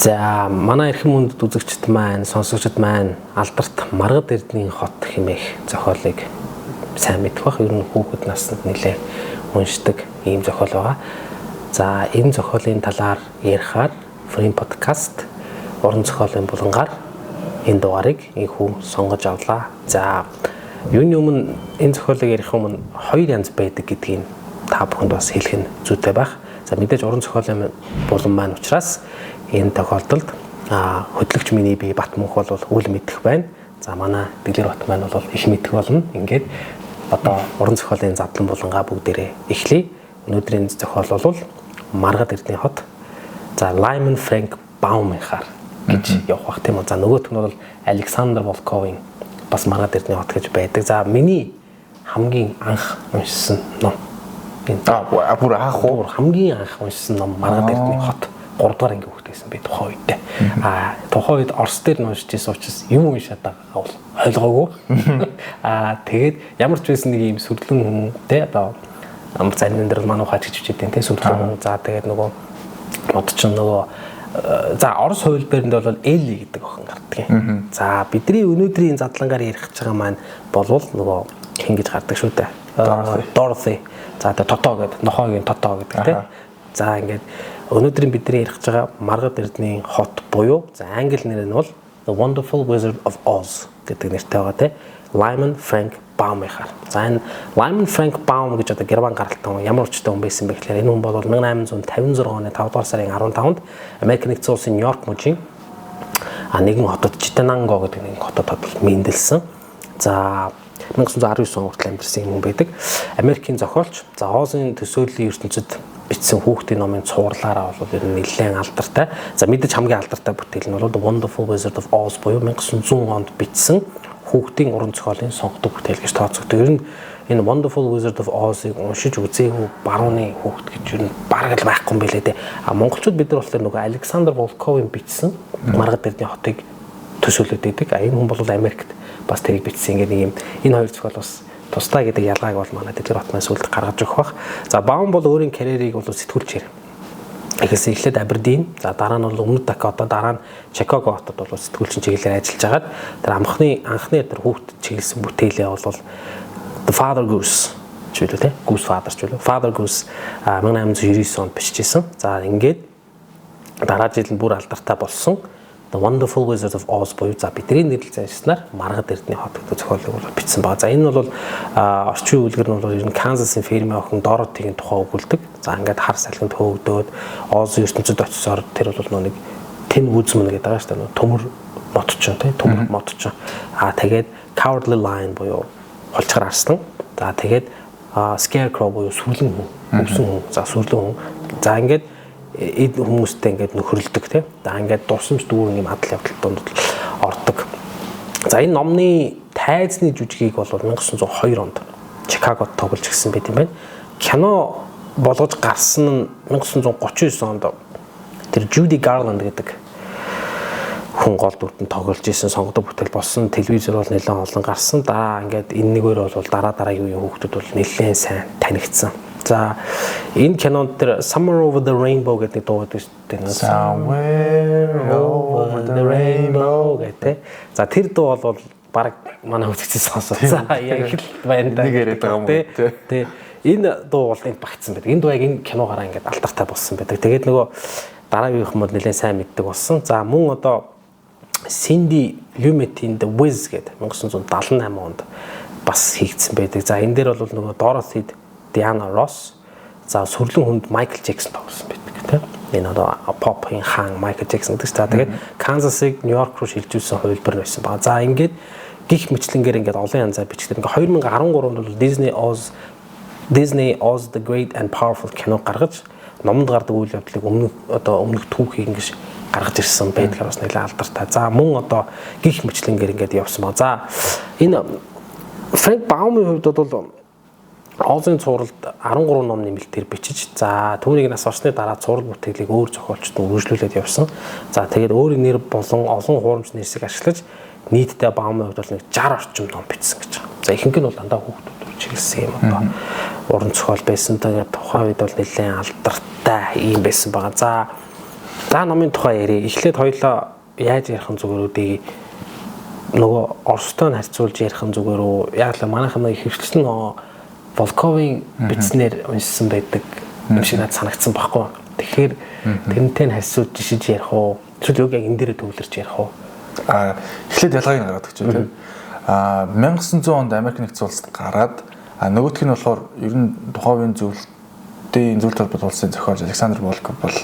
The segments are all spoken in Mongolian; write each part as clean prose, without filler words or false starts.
За манай эрхэм хүнд үзэгчд маань, сонсогчд маань алдарт Маргад Эрдэнийн хот хэмээх зохиолыг сайн мэдэх бах. Ер нь хүүхэд наснд нэлээ уншдаг ийм зохиол байгаа. За энэ зохиолын талаар ярихаар Frame Podcast уран зохиолын булангаар энэ дугаарыг инхүү сонгож авлаа. За юуны өмнө энэ зохиолыг ярих өмнө хоёр янз байдаг гэдгийг та бүхэнд бас хэлэх нь зүйтэй байх. За мэдээж уран зохиолын булан маань учраас энэ тохиолдолд хөтлөгч миний бие Батмөнх бол үл мэдэх байна. За манай Дэлгэр Бат маань бол их мэдэх болно. Ингээд одоо уран зохиолын задлан булангаа бүгдээрээ эхлэе. Өнөөдрийн зохиол бол Маргад Эрдэнийн хот. За Lyman Frank Baum-ийнхаар гэж явах бах тийм үү. За нөгөөх нь бол Александр Волковын бас Маргад Эрдэнийн хот гэж байдаг. За миний хамгийн анх уншсан ном. Бүр хамгийн анх уншсан ном Маргад Эрдэнийн хот. 3 дугаар анги хүүхдээсэн би тухайн үед. Тухайн үед Орос дээр нь уншиж байсан учраас юм уншаад байгаагаа бол ойлгоогүй. Тэгээд ямар ч байсан нэг юм сүрлэн хүн те одоо амар занин дээр манай ухаач гэж үчихдээ те сүрлэн хүн. За тэгээд нөгөө мод ч нөгөө за Орос хувилбарнд бол Элли гэдэг охин гардаг юм. За бидний өнөөдрийн задлангаар ярих гэж байгаа маань болвол нөгөө хин гэж гардаг шүү дээ. Dorothy. За тэгээд Тото гэдэг нохоогийн Тото гэдэг те. За ингээд өнөөдрийн бидний ярих гэж байгаа Маргад Эрдэнийн хот буюу за англи нэр нь бол The Wonderful Wizard of Oz гэдэг нэртэй байгаа те. Lyman Frank Baum-ийнхаар. За энэ Lyman Frank Baum гэж одоо герман гаралтай хүн ямар ч хүн байсан бэ гэхээр энэ хүн бол 1856 оны 5 дугаар сарын 15-нд Америк нэгдсэн улсын Нью-Йорк мужийн нэгэн хотод Читананго гэдэг нэг хотод мэндэлсэн. За 1919 он хүртэл амьдарсан хүн байдаг. Америкийн зохиолч. За Oz-ын төсөөллийн ертөнцид бичсэн хүүхдийн номын цувралаараа бол ер нь нэлээд алдартай. За мэдээж хамгийн алдартай бүтээл нь бол The Wonderful Wizard of Oz буюу 1900 онд бичсэн хүүхдийн уран зохиолын сонгодог бүтээл гэж тооцогддог. Ер нь энэ Wonderful Wizard of Oz-ыг уншиж үзээгүй барууны хүүхд гэж ер нь бараг л байхгүй юм билээ дээ. Монголчууд бид нар болохоор нөгөө Александр Волковын бичсэн Маргад Эрдэнийн хотыг төсөөлөд байдаг. Энэ хүн бол Америкт бас тэрийг бичсэн ингээд нэг юм энэ хоёр зохиол бас тусдаа гэдэг ялгааг бол манай Дэлгэр Бат маань сүлд гаргаж өгөх бах. За Baum бол өөрийн карьерийг бол сэтгүүлчээр. Эхээс эхлээд Абердин, за дараа нь бол Өмнөд Дакота, дараа нь Чикаго хотод бол сэтгүүлчин чиглэлээр ажиллаж агаад тэр анхны тэр хүүхд чиглэсэн бүтээлээ бол The Father Goose ч үлээ те. Goose Father ч үлээ. Father Goose 1899 онд бичижсэн. За ингээд дараа жил нь бүр алдартай болсон. The Wonderful Wizard of Oz буюу за бидний нэрлэлцэн ажилласнаар Маргад Эрдэнийн хот гэдэг зохиолыг бол бичсэн байгаа. За энэ бол орчин үеэлгэр нь бол ер нь Канзасын фермийн охин Dorothy-гийн тухай өгүүлдэг. За ингээд хар салхинд хөөгдөөд Oz ертөнцид очисоор тэр бол нэг Tin Woodsman гэдэг байгаа шүү дээ. Төмөр мотчин тий төмөр мотчин. Тэгээд Cowardly Lion буюу холчгор арслан. За тэгээд Scarecrow буюу сүрлэн хүн, өвсөн хүн. За сүрлэн хүн. За ингээд эд хүмүүстэй ингээд нөхөрлөдөг тийм. За ингээд дурсамж дүүрэн юм адал явдал донд ордог. За энэ номны тайзны жүжигийг бол 1902 онд Чикагод тоглож гисэн байт юм байна. Кино болгож гарсан нь 1939 онд тэр Judy Garland гэдэг хүн гол дүртэн тоглож исэн сонгодог бүтээл болсон. Телевизээр бол нэлээд олон гарсан. Дараа ингээд энэ нэгээр бол дараа юу хүүхдүүд бол нэлээд сайн танигдсан. За энэ кинонд тэр Summer Over the Rainbow гэдэг дуу байдаг шүү дээ. Somewhere over the rainbow гэдэг. За тэр дуу бол баг манай үзэгчдээс сонсоо. За яг л байна да. Нэг яриад байгаа юм уу? Тэ. Энэ дуу бол энд багтсан байдаг. Энэ дуу яг энэ киногаараа ингээд алдартай болсон байдаг. Тэгээд нөгөө дараагийн хүмүүс нэлээд сайн мэддэг болсон. За мөн одоо Cindy Lumet-ийн The Wiz гэдэг 1978 онд бас хийгдсэн байдаг. За энэ дээр бол нөгөө Dorothy Diana Ross за сүрлэн хүнд Michael Jackson тоглосон байдаг тийм. Энэ одоо pop-ын хаан Michael Jackson гэдэг. За тэгээд Kansas-ыг Нью-Йорк руу шилжүүлсэн хувилбар байсан баг. За ингээд гих мэтлэнгээр ингээд олон янзаар бичдэг. Ингээд 2013 онд бол Disney Oz the Great and Powerful кино гаргаж номонд гардаг үйл явдлыг өмнөх түүхийг ингээд гаргаж ирсэн байдгаар бас нэлээд алдартай. За мөн одоо гих мэтлэнгээр ингээд явсан баг. За энэ Frank Baum-ийн хувьд бол Oz-ын цувралд 13 ном нэмэлтээр бичиж за түүнийг нас орсны дараа цуврал бүтээлийг өөр зохиолчд нь үргэлжлүүлээд явсан. За тэгээд өөрийн нэр болон олон хуурамч нэрсийг ашиглаж нийтдээ Baum-ын хувьд бол нэг 60 орчим ном бичсэн гэж байгаа. За ихэнх нь бол дандаа хүүхдүүд чиглэсэн юм одоо уран зохиол байсан. Тэгээд тухайн үед бол нэлээд алдартай юм байсан байгаа. За За номын тухай ярив. Эхлээд хоёлоо яаж ярих нь зүгээр үү? Нөгөө Оростой харьцуулж ярих нь зүгээр үү? Яг л манайхан нэг хөвчлэн Волковын бичснээр уншсан байдаг юм шиг надад санагдсан байхгүй. Тэгэхээр тэрнтэй харьцуулж жишиж ярих уу? Эсвэл яг энэ дээрээ төвлөрч ярих уу? Эхлээд ялгааг нь гараад өгч тийм. 1900 онд Америк нэгдсэн улсад гараад нөгөөх нь болохоор ер нь тухайн үеийн зүйл толгойд улсын зохиолч Александр Волков бол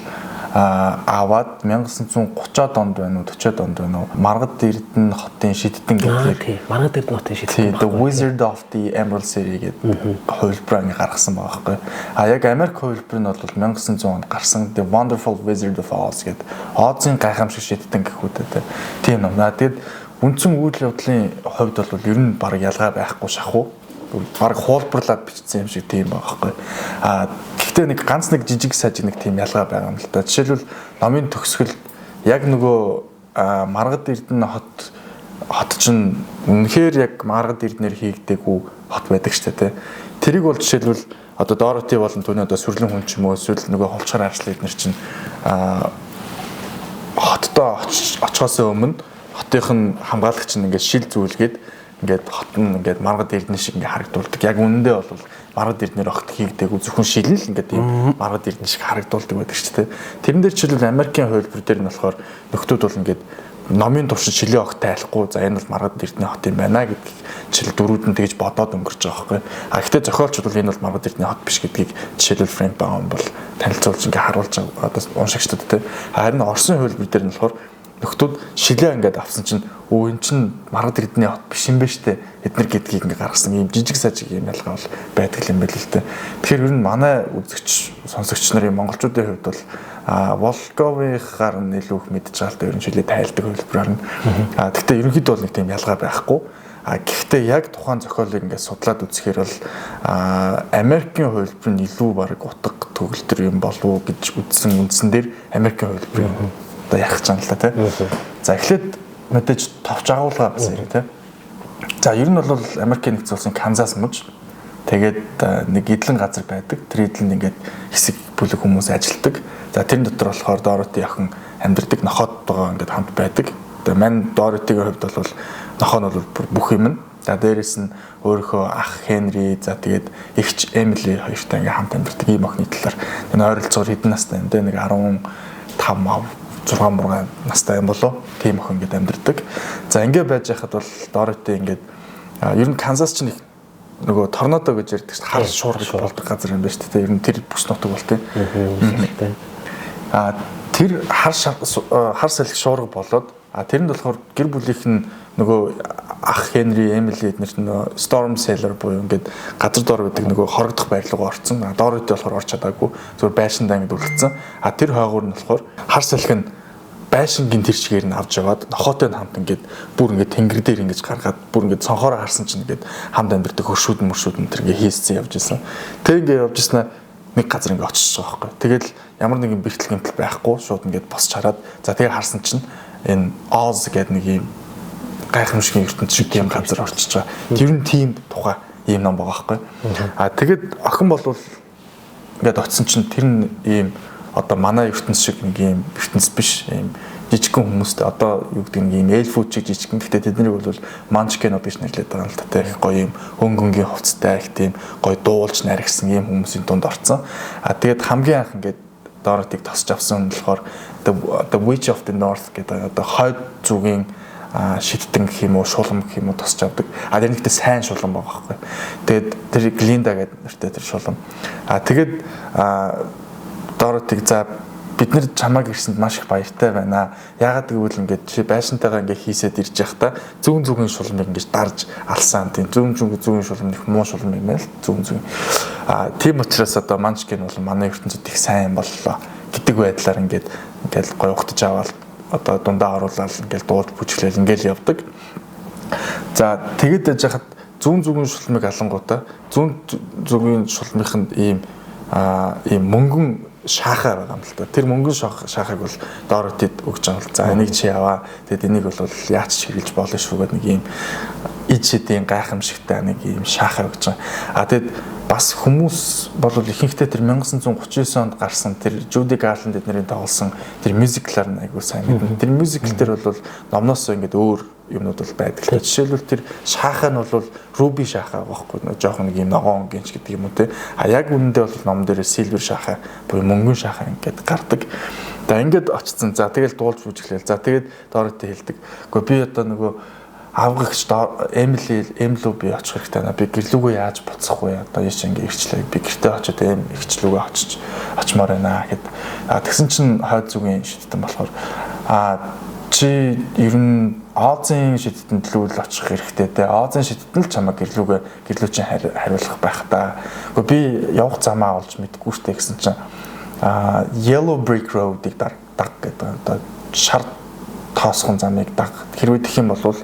аваад 1930-ад онд байна уу 40-ад онд байна уу Маргад Эрдэнэ хотын шиддэн гэдэг Маргад Эрдэнэ хотын шиддэн The Wizard of the Emerald City гэдэг хувилбарыг гаргасан байгаа байхгүй. Яг Америк хувилбар нь бол 1900 онд гарсан The Wonderful Wizard of Oz гэдэг Оз-ын гайхамшиг шиддэн гэхүүтэй тийм ном. Тэгээд үндсэн үйл явдлын хувьд бол ер нь баг ялгаа байхгүй шахуу. Баг хуулбарлаад бичсэн юм шиг тийм байгаа байхгүй. Гэхдээ нэг ганц нэг жижиг сажиг нэг тийм ялгаа байгаа юм л да. Жишээлбэл номын төгсгөл яг нөгөө Маргад Эрдэнэ хот чинь үнэхээр яг Маргад Эрдэнээр хийгдээгүй хот байдаг шүү дээ. Тэрийг бол жишээлбэл одоо Дороти болон түүний одоо сүрлэн хүн ч юм уу эсвэл нөгөө холчоор арслын эднэр чинь хоттоо очихоос өмнө хотын хамгаалагч нь ингээд шил зүйлгээд ингээд хот нь ингээд Маргад Эрдэнэ шиг ингээд харагдуулдаг. Яг үнэндээ бол Маргад Эрдэнээр огт хийгдээгүй зөвхөн шил л ингээд тийм Маргад Эрдэнэ шиг харагдуулдаг байдаг ч тийм. Тэрэн дээр жишээлбэл Америкийн хувилбар дээр нь болохоор нөхдүүд бол ингээд номын туршид шилийн огт тайлахгүй за энэ бол Маргад Эрдэнэ хот юм байна гэдгийг жишээл дөрүүд нь тэгж бодоод өнгөрч байгаа байхгүй. Гэхдээ зохиолч бол энэ бол Маргад Эрдэнэ хот биш гэдгийг жишээлбэл Фрэнк Баум бол танилцуулж ингээд харуулж байгаа одоо уншигчдад тийм. Харин Оросын хувилбар дээр нь болохоор нөхдүүд шилээ ингээд авсан чинь өө эн чинь Маргад Эрдэнэ хот биш юм байна штэ эднэр гэдгийг ингээд гаргасан ийм жижиг сажиг юм ялгаа бол байдаг юм байл л дээ. Тэгэхээр ер нь манай үзэгч сонсогч нарын монголчуудын хувьд бол Волковынхаар нь илүү их мэдж байгаа л да ер нь шилээ тайлдаг хувилбараар нь. Гэхдээ ерөнхийдөө бол нэг тийм ялгаа байхгүй. Гэхдээ яг тухайн зохиолыг ингээд судлаад үзэхээр бол Америкийн хувилбар нь илүү баг утга төгөлтөр юм болов уу гэж үндсэн дээр Америкийн хувилбар одоо ярих гэж байна л да тийм. За эхлээд мэдээж товч агуулга бас ярив тийм. За ер нь бол Америкийн нэгдсэн улсын Канзас мужид тэгээд нэг эдлэн газар байдаг. Тэр эдлэнд ингээд хэсэг бүлэг хүмүүс ажилладаг. За тэрэн дотор болохоор Дороти охин амьдардаг нохоотойгоо ингээд хамт байдаг. Тэгээд мань Доротигийн хувьд бол нохоо нь бол бүх юм. За дээрэс нь өөрийнхөө ах Хенри за тэгээд эгч Эмили хоёртой ингээд хамт амьдардаг ийм охины талаар энэ ойролцоогоор хэдэн настай юм те нэг 6 мургаан настай юм болов тийм охин ингээд амьдардаг. За ингээд байж байхад бол Дороти ингээд ер нь Канзас ч нэг нөгөө торнадо гэж ярьдаг шүү дээ. Хар шуур гэж болдог газар юм байна шүү дээ. Ер нь тэр бүс нутаг бол тийм. Тэр хар салхи шуурга болоод тэрэнд болохоор гэр бүлийнх нь нөгөө ах Хенри, Эмили эднэрт нөгөө Storm Cellar буюу ингээд газар дор байдаг нөгөө хорогдох байрлалгаа орцсон. Дороти болохоор орч чадаагүй. Зүгээр байшиндаа ингээд үлдсэн. Тэр хойгоор нь болохоор хар салхи нь байшингийн тэр чигээр нь авч яваад нохоотой нь хамт ингээд бүр ингээд тэнгэр дээр ингэж гаргаад бүр ингээд цонхоороо харсан чинь ингээд хамт амьдэрдэг хөршүүд тэр ингээд хийсцэн явж исэн. Тэг ингээд явж иснаа нэг газар ингээд очиж байгаа байхгүй. Тэгэл ямар нэгэн бэртэл гэмтэл байхгүй шууд ингээд босч хараад за тэгээ харсан чинь энэ Oz гэдэг нэг юм гайхамшигын ертөнц шиг тийм газар орчиж байгаа. Тэр нь тийм тухай ийм ном байгаа байхгүй. Тэгэд охин болвол ингээд очисон чинь тэр нь ийм одоо манай ертөнц шиг нэг юм ертөнц биш ийм жижигхэн хүмүүстэй одоо юу гэдэг нэг юм эльфүүд шиг жижигхэн. Гэхдээ тэднийг бол манчкенод гэж нэрлэдэг байгаа л та тийм гоё юм хөнгөнгийн хувцастай их тийм гоё дуулж наригсан ийм хүмүүсийн дунд орцсон. Тэгээд хамгийн анх ингээд Доротиг тосч авсан нь болохоор The Witch of the North гэдэг одоо хойд зүгийн шидтэн гэх юм уу шулам гэх юм уу тосч авдаг. Тэр нэгтэй сайн шулам байгаа байхгүй. Тэгээд тэр Глинда гэдэг нэртэй тэр шулам. Тэгээд Доротиг за бид нар чамааг ирсэнд маш их баяртай байна. Яагаад гэвэл ингээд жишээ байшинтайгаа ингээд хийсэд ирж явахдаа зүүн зүгийн шулмыг ингээд дарж алсан. Тийм зүүн зүгийн шулам их муу шулам юм байна л зүүн зүгийн. Тийм учраас одоо манчкин бол манай ертөнцид их сайн боллоо гэдэг байдлаар ингээд гоё ухтаж аваад одоо дундаа оруулаад ингээд дуулж бүжиглэл ингээд явдаг. За тэгэд яж хахад зүүн зүгийн шулмыг алангуудаа зүүн зүгийн шулмынх нь ийм мөнгөн шаахаа байгаа юм л да. Тэр мөнгөн шаахыг бол Доротид өгч байгаа л. За энийг чи яваа. Тэгэд энийг бол яаж ч хэрэглэж болно шүү гэдэг нэг ийм ид шидийн гайхамшигтай нэг ийм шаахаа өгч байгаа. Тэгэд бас бас хүмүүс бол ихэнхдээ тэр 1939 онд гарсан тэр Judy Garland эднэрийн тоглосон тэр мюзиклаар айгуу сайн мэднэ. Тэр мюзикл дээр бол номноос ингээд өөр юмнууд бол байдаг л та. Жишээлбэл тэр шааха нь бол Ruby шааха байхгүй нөө жоохон нэг юм ногоон гинч гэдэг юм уу те. А яг үнэндээ бол ном дээр Silver шааха буюу мөнгөн шааха ингээд гардаг. За ингээд очсон. За тэгэл дуулж бүжиглээл. За тэгээд Dorothy хэлдэг. Гэхдээ би одоо нөгөө авгагч Эмилүү би очих хэрэгтэй байна. Би гэрлүүгөө яаж буцах вэ? Одоо яаш ингэ ирчлээ. Би гэртээ очиод ирчлүүгөө очимоор байна гэд. Тэгсэн чинь хойд зүгийн шидтэн болохоор чи ер нь Озын шидтэнд л очих хэрэгтэй те. Озын шидтэн л чамаа гэрлүү чинь хариулах байх та. Гэхдээ би явах замаа олж мэдгүй штэ гэсэн чинь Yellow Brick Road-ыг даг гэдэг. Одоо шар тоосхон замыг даг. Хэрвээ тэгэх юм бол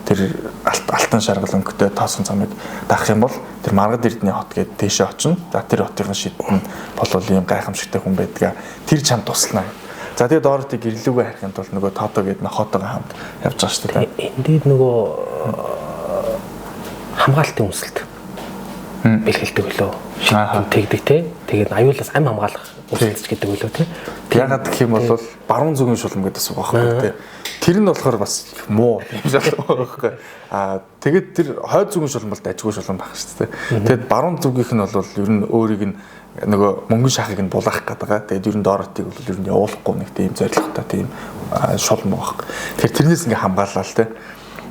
тэр алтан шаргал өнгөтэй тоосон замыг дагах юм бол тэр Маргад Эрдэнэ хот гээд тийшээ очино. За тэр хотын шидтэн болвол ийм гайхамшигтай хүн байдаг. Тэр чам туслана. За тэгээд Dorothy гэрлүүгээ харихын тулд нөгөө Toto гээд нохотойгоо хамт явж байгаа шүү дээ. Эндээд нөгөө хамгаалтын үнсэлт бэлгэлдэг лөө. Шидтэн тэгдэг те. Тэгээд аюулаас ам хамгаалах үнсэлт гэдэг үлээ те. Ягаад гэх юм бол баруун зүгийн шулам гэдэг үг байхгүй те. Тэр нь болохоор бас их муу юм шиг байхгүй. Тэгээд тэр хойд зүгийн шулам бол дажгүй шулам байх шүү дээ. Тэгээд баруун зүгийнх нь бол ер нь өөрийг нь нөгөө мөнгөн шахыг нь булаах гэдэг байгаа. Тэгээд ер нь Dorothy-г бол ер нь явуулахгүй нэг тийм зоригтой тийм шулам байх. Тэгэхээр тэрнээс ингээ хамгааллаа л те.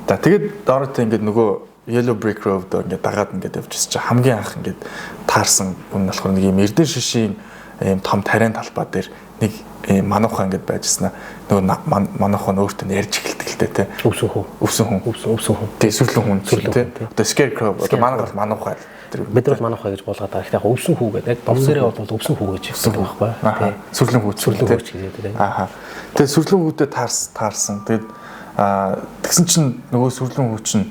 За тэгээд Dorothy ингээ нөгөө Yellow Brick Road ингээ дагаад ингээ явж чи хамгийн анх ингээ таарсан хүн болохоор нэг юм эрдэн шишийн ийм том тариан талбай дээр нэг мануухан ингээд байжснаа нөгөө мануухан өөртөө ярьж эхэлдэг л дээ те. Өвсөн хүн. Тэ сүрлэн хүн те. Одоо Scarecrow одоо манайгаар мануухан. Бид нар мануухан гэж болгоод байгаа. Гэхдээ өвсөн хүү гэдэг. Яг бовсэрээ бол өвсөн хүү гэж хэлдэг байхгүй тий. Сүрлэн хүү гэдэг те. Тэгээ сүрлэн хүүтэй таарсан. Тэгээд тэгсэн чинь нөгөө сүрлэн хүү чинь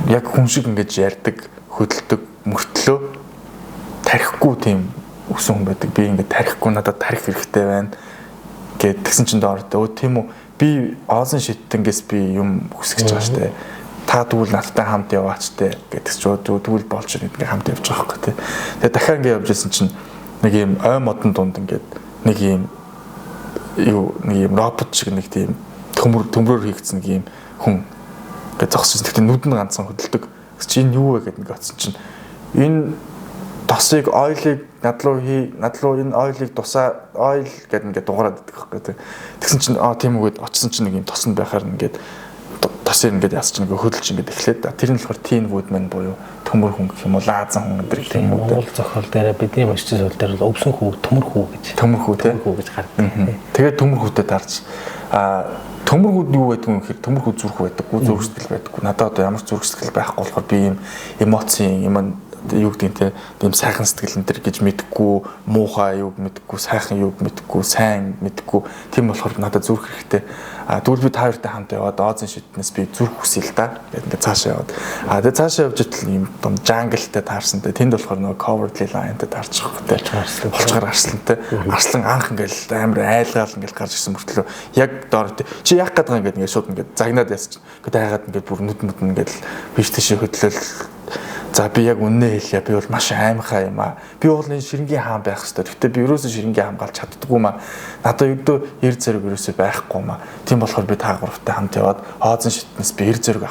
яг хүн шиг ингэж ярьдаг, хөдөлдөг, мөртлөө тарихгүй тийм өсөн хүн байдаг. Би ингээд тарихгүй надад тарих хэрэгтэй байна гэд тэгсэн чинь Dorothy өө тийм үү би Озын шидтэнгээс би юм хүсэж байгаа штэ. Та тэгвэл надтай хамт яваач те гэдэг ч тэгвэл болж ингээд хамт явж байгаа байхгүй те. Тэгээ дахиад ингээд явж исэн чинь нэг юм ой модон дунд ингээд нэг юм робот шиг нэг тийм төмрөөр хийгдсэн нэг юм хүн ингээд зогсож тэгтээ нүдэнд ганцхан хөдөлдөг. Чи энэ юу вэ гэд ингээд оцсон чинь энэ тосыг ойлыг надлуу энэ ойлыг тусаа ойл гэдэг ингээд дугаараад идэх байхгүй тэгсэн чинь тийм үгээд очсон чинь нэг юм тоснд байхаар ингээд тосыг ингээд яасч нэг хөдөлж ингээд эхлээд тэр нь болохоор Teen Woodman буюу төмөр хүн гэх юм уу Азан хүн гэдэг тийм үү Монгол зохиол дээр бидний уншиж зүйл дээр бол өвсөн хүү төмөр хүү гэж гардаг. Тэгээд төмөр хүүтэй дарж төмөр хүүд юу байдаг вэ гэхээр төмөр хүүд зүрх байдаггүй зүрхсэтгэл байдаггүй надад одоо ямар зүрхсэтгэл байхгүй болохоор би юм эмоцийн юм юу гэдэг тийм сайхан сэтгэл энэ төр гэж мэдхгүй муухай юуг мэдхгүй сайхан юуг мэдхгүй сайн мэдхгүй тийм болохоор надад зүрх хэрэгтэй тэгвэл би та хоёртай хамт яваад Озын шидтнээс би зүрх хүсэе л да гэдэг ингээд цаашаа яваад тэгээд цаашаа явж итэл юм том джанглтэй таарсантай тэнд болохоор нөгөө Cowardly Lion-тай таарчих хөтэй болцоор арслантай арслан анх ингээд амар айлгаал ингээд гарч ирсэн мөртлөө яг Dorothy чи яах гээд байгаа ингээд шууд ингээд загнаад ясч ингээд хайгаад ингээд бүр нүд ингээд биш тийшээ хөдлөл за би яг үннээ хэлье. Би бол маш аймхаа юм аа. Би бол энэ ширэнгийн хаан байх хэвээр. Гэтэ би ерөөсөө ширэнгийн хамгаалж чаддаггүй маа. Надад ердөө эр зэрэг ерөөсөө байхгүй маа. Тийм болохоор би та гуравтай хамт яваад Озын шидтнээс би эр зэрэг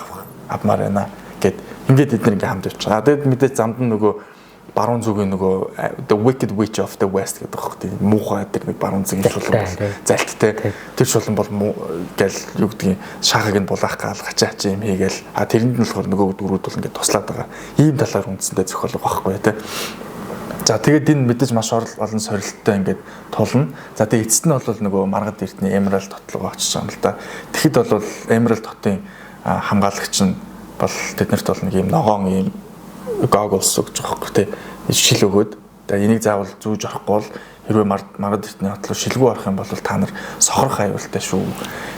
авмаар байна гэд ингээд эдгээр ингээ хамт явж байгаа. Тэгээд мэдээж замд нь нөгөө баруун зүгийн нөгөө The Wicked Witch of the West гэдэг байгаа хөөх. Муухай тэр нэг баруун зүгийн шулан бол залттай. Тэр шулан бол гэл юу гэдгийг шахаг нь булаах гал гачаач юм хийгээл тэрэнд нь болохоор нөгөө дөрүүд бол ингээд туслаад байгаа. Ийм талаар үндсэндээ зохиолог байхгүй тий. За тэгээд энэ мэдээж маш олон сорилттой ингээд тулна. За тэгээд эцэст нь бол нөгөө Маргад Эрдэнэ Emerald хот руу очиж байгаа юм л да. Тэгэхэд бол Emerald хотын хамгаалагч нь бол тэднэрт бол нэг юм ногоон юм goggles өгч байгаа хөөх тий. Шил өгөөд тэгээ энийг заавал зүүж орохгүй бол хэрвээ Маргад Эрдэнэ хот руу шилгүй орох юм бол та нар сохрох аюултай шүү.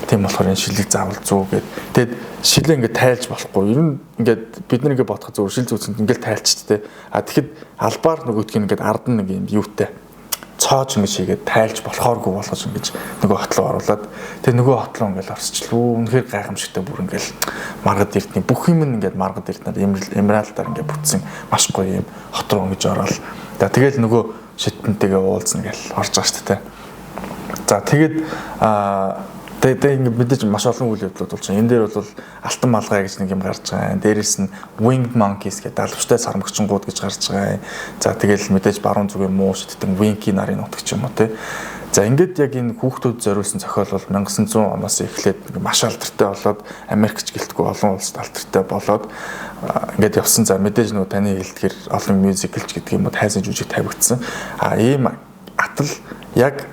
Тийм болохоор энэ шилийг заавал зүү гэд. Тэгэд шилээ ингээд тайлж болохгүй. Ер нь ингээд бид нар ингээд бодоход зөв шил зүүцэнд ингээд тайлчт тий. Тэгэхэд албаар нөгөөдг нь ингээд ард нь нэг юм юутай цоож ингэж хийгээд тайлж болохооргүй болгож ингэж нөгөө хот руу оруулаад тэгээ нөгөө хот руу ингээл орсчлоо. Үнэхээр гайхамшигтай бүр ингээл маргад эрдний бүх юм ингээд маргад эрднээр эмералдаар ингээд бүтсэн маш гоё юм хот руу ингэж ороод за тэгэл нөгөө шитэнтэйгээ уулзна гэл орж байгаа шүү дээ. За тэгээд тэгээд ингээд мэдээж маш олон үйл явдлууд болж байна. Энэ дээр бол алтан малгай гэж нэг юм гарч байгаа. Дээрээс нь winged monkeys гэдэг албаштай сармагчингууд гэж гарч байгаа. За тэгэл мэдээж баруун зүгийн муу шидтэн Winky нарын нутаг ч юм уу те. За ингээд яг энэ хүүхдүүд зориулсан зохиол бол 1900 оноос эхлээд маш алдартай болоод Америкч гэлтгүй олон улсад алдартай болоод ингээд явсан. За мэдээж нөгөө таны хэлдгэр олон мюзиклч гэдэг юм уу тайзан жүжиг тавигдсан. Ийм атал яг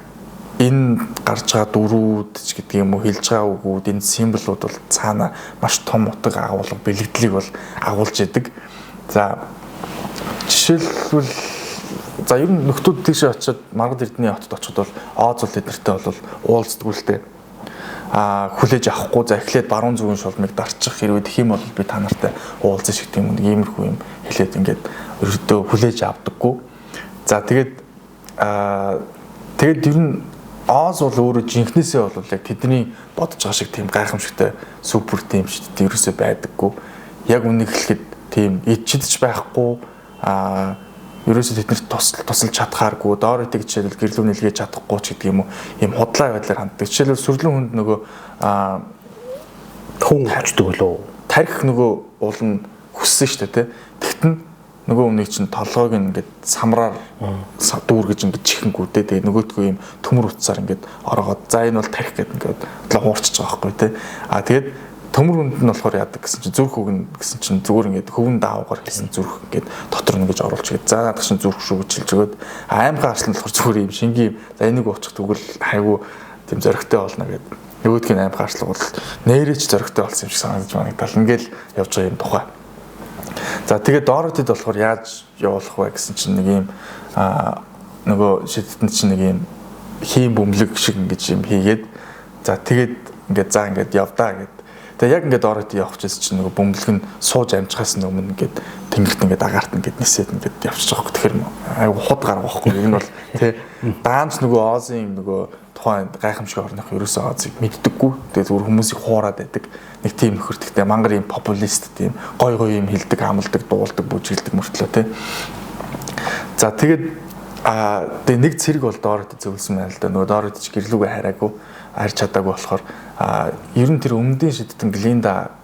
энэ гарч байгаа дөрүүд ч гэдэг юм уу хэлж байгаа үгүүд энэ символууд бол цаана маш том утга агуулга бэлэгдлийг бол агуулж идэг. За жишээлбэл за ер нь нөхдүүд тийш очиод маргад эрдний хотод очиход бол Оз бол эднэртэй бол уулздгүй л дээ. Хүлээж авахгүй за эхлээд баруун зүгийн шулмыг дарчих хэрвээ тэх юм бол би та нартай уулзах шиг тийм иймэрхүү юм хэлээд ингээд ерөөдөө хүлээж авдаггүй. За тэгээд ер нь Оз бол өөрөө жинхнээсээ бол яг тэдний бодож байгаа шиг тийм гайхамшигтай супер тим шүү дээ ерөөсөө байдаггүй. Яг үнийг хэлэхэд тийм ичдэж байхгүй ерөөсөө тэднэрт тусалж чадхааргүй доор идэг жишээлбэл гэрлүү нэлгээж чадахгүй ч гэдэг юм уу ийм худлаа байдлаар ханддаг. Жишээлбэл сүрлэн хүнд нөгөө хүн хачдаг болов тарих нөгөө уул нь хүссэн шүү дээ. Тэгтэн нөгөө өмнөг чинь толгойг ингээд самраар дүүргэж ингээд чихэнгүүтэй тэгээ нөгөөдгөө юм төмөр утсаар ингээд оргоод за энэ бол тарих гэдэг ингээд хуурчиж байгаа байхгүй тий. Тэгээд төмөр хүнд нь болохоор яадаг гэсэн чинь зүрх хөвгөн гэсэн чинь зүгээр ингээд хөвгөн даавгаар гэсэн зүрх ингээд дотор нь ингэж оруулж игээд за наадах чинь зүрх шүү гэж хэлж өгöd аймгаа арслан болохоор зүгээр юм шингийн за энийг уучих тэгвэл хайгуу тийм зөрөгтэй болно гэдэг. Нөгөөдгийн аймгаа арслан бол нэрэж зөрөгтэй болсон юм шиг санагдаж байна. Тал ингээл явж байгаа юм тухай. За тэгээд дооротид болохоор яаж явуулах вэ гэсэн чинь нэг юм нөгөө шидэнд чинь нэг юм хийм бөмбөлөг шиг ингэж юм хийгээд за тэгээд ингээд явдаа гэд. Тэгээд яг ингээд дооротид явах гэсэн чинь нөгөө бөмбөлөг нь сууж амжихаас өмнө ингээд тэнгэрт ингээд агаарт ингээд нисээд ингээд явчих жоох. Тэгэхээр айгу худ гарах байхгүй. Энэ бол тий даанч нөгөө Озын нөгөө тухайн гайхамшиг орных ерөөсөө Озыг мэддэггүй. Тэгээд зүгээр хүмүүсийг хуураад байдаг. Нэг тийм нөхөртөгтэй мангар юм популист тийм гой юм хилдэг, амлдаг, дуулдаг, бүжгэлдэг мөртлөө тий. За тэгээд нэг цэрэг бол дооротид зөвлөсөн байна л да. Нөгөө дооротид гэрлүүгээ хараагүй, харж чадаагүй болохоор ер нь тэр өмнөдийн шидтэн Глинда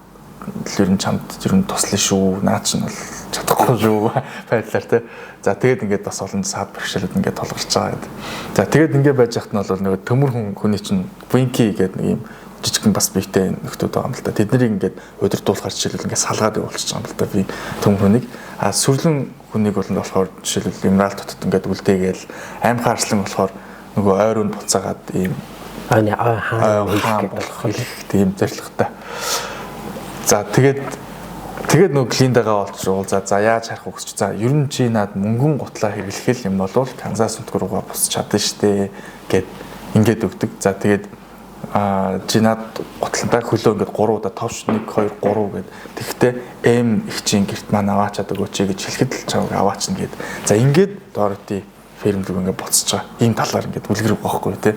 ер нь чамд ер нь туслана шүү. Наа чинь бол чадахгүй шүү байдлаар тий. За тэгээд ингээд бас олон саад бэрхшээлүүд ингээд толгарч байгаа гэдэг. За тэгээд ингээд байж хат нь бол нөгөө төмөр хүний чинь Winky гэдэг нэг юм жижигхэн бас биетэй нөхдүүд байгаа юм л да. Тэд нарыг ингээд удирдуулахар жишээлбэл ингээд салгаад явуулчих юм л да. Би төмөр хүнийг сүрлэн хүнийг бол болохоор жишээлбэл Эмералд хотод ингээд үлдээгээл аим хаарслан болохоор нөгөө ойроонд буцаагаад ийм хаан болох тийм зорилготой. За тэгээд нөгөө Глиндагаа олчвол за яаж харах вэ гэж. За ер нь чи над мөнгөн гутлаа хэрэглэх юм бол Канзас нутг руугаа босч чадна штэ гэд ингээд өгдөг. За тэгээд чи над гутлантаа хөлөө ингээд 3 удаа товш 1 2 3 гэд. Тэгэхдээ М ихчийн герт маань аваачаад өгөөч гэж хэлэхэд л чамайг аваачна гэд. За ингээд Дороти ферм рүү ингээд буцаж байгаа. Ийм талаар ингээд үлгэрэх байхгүй тий.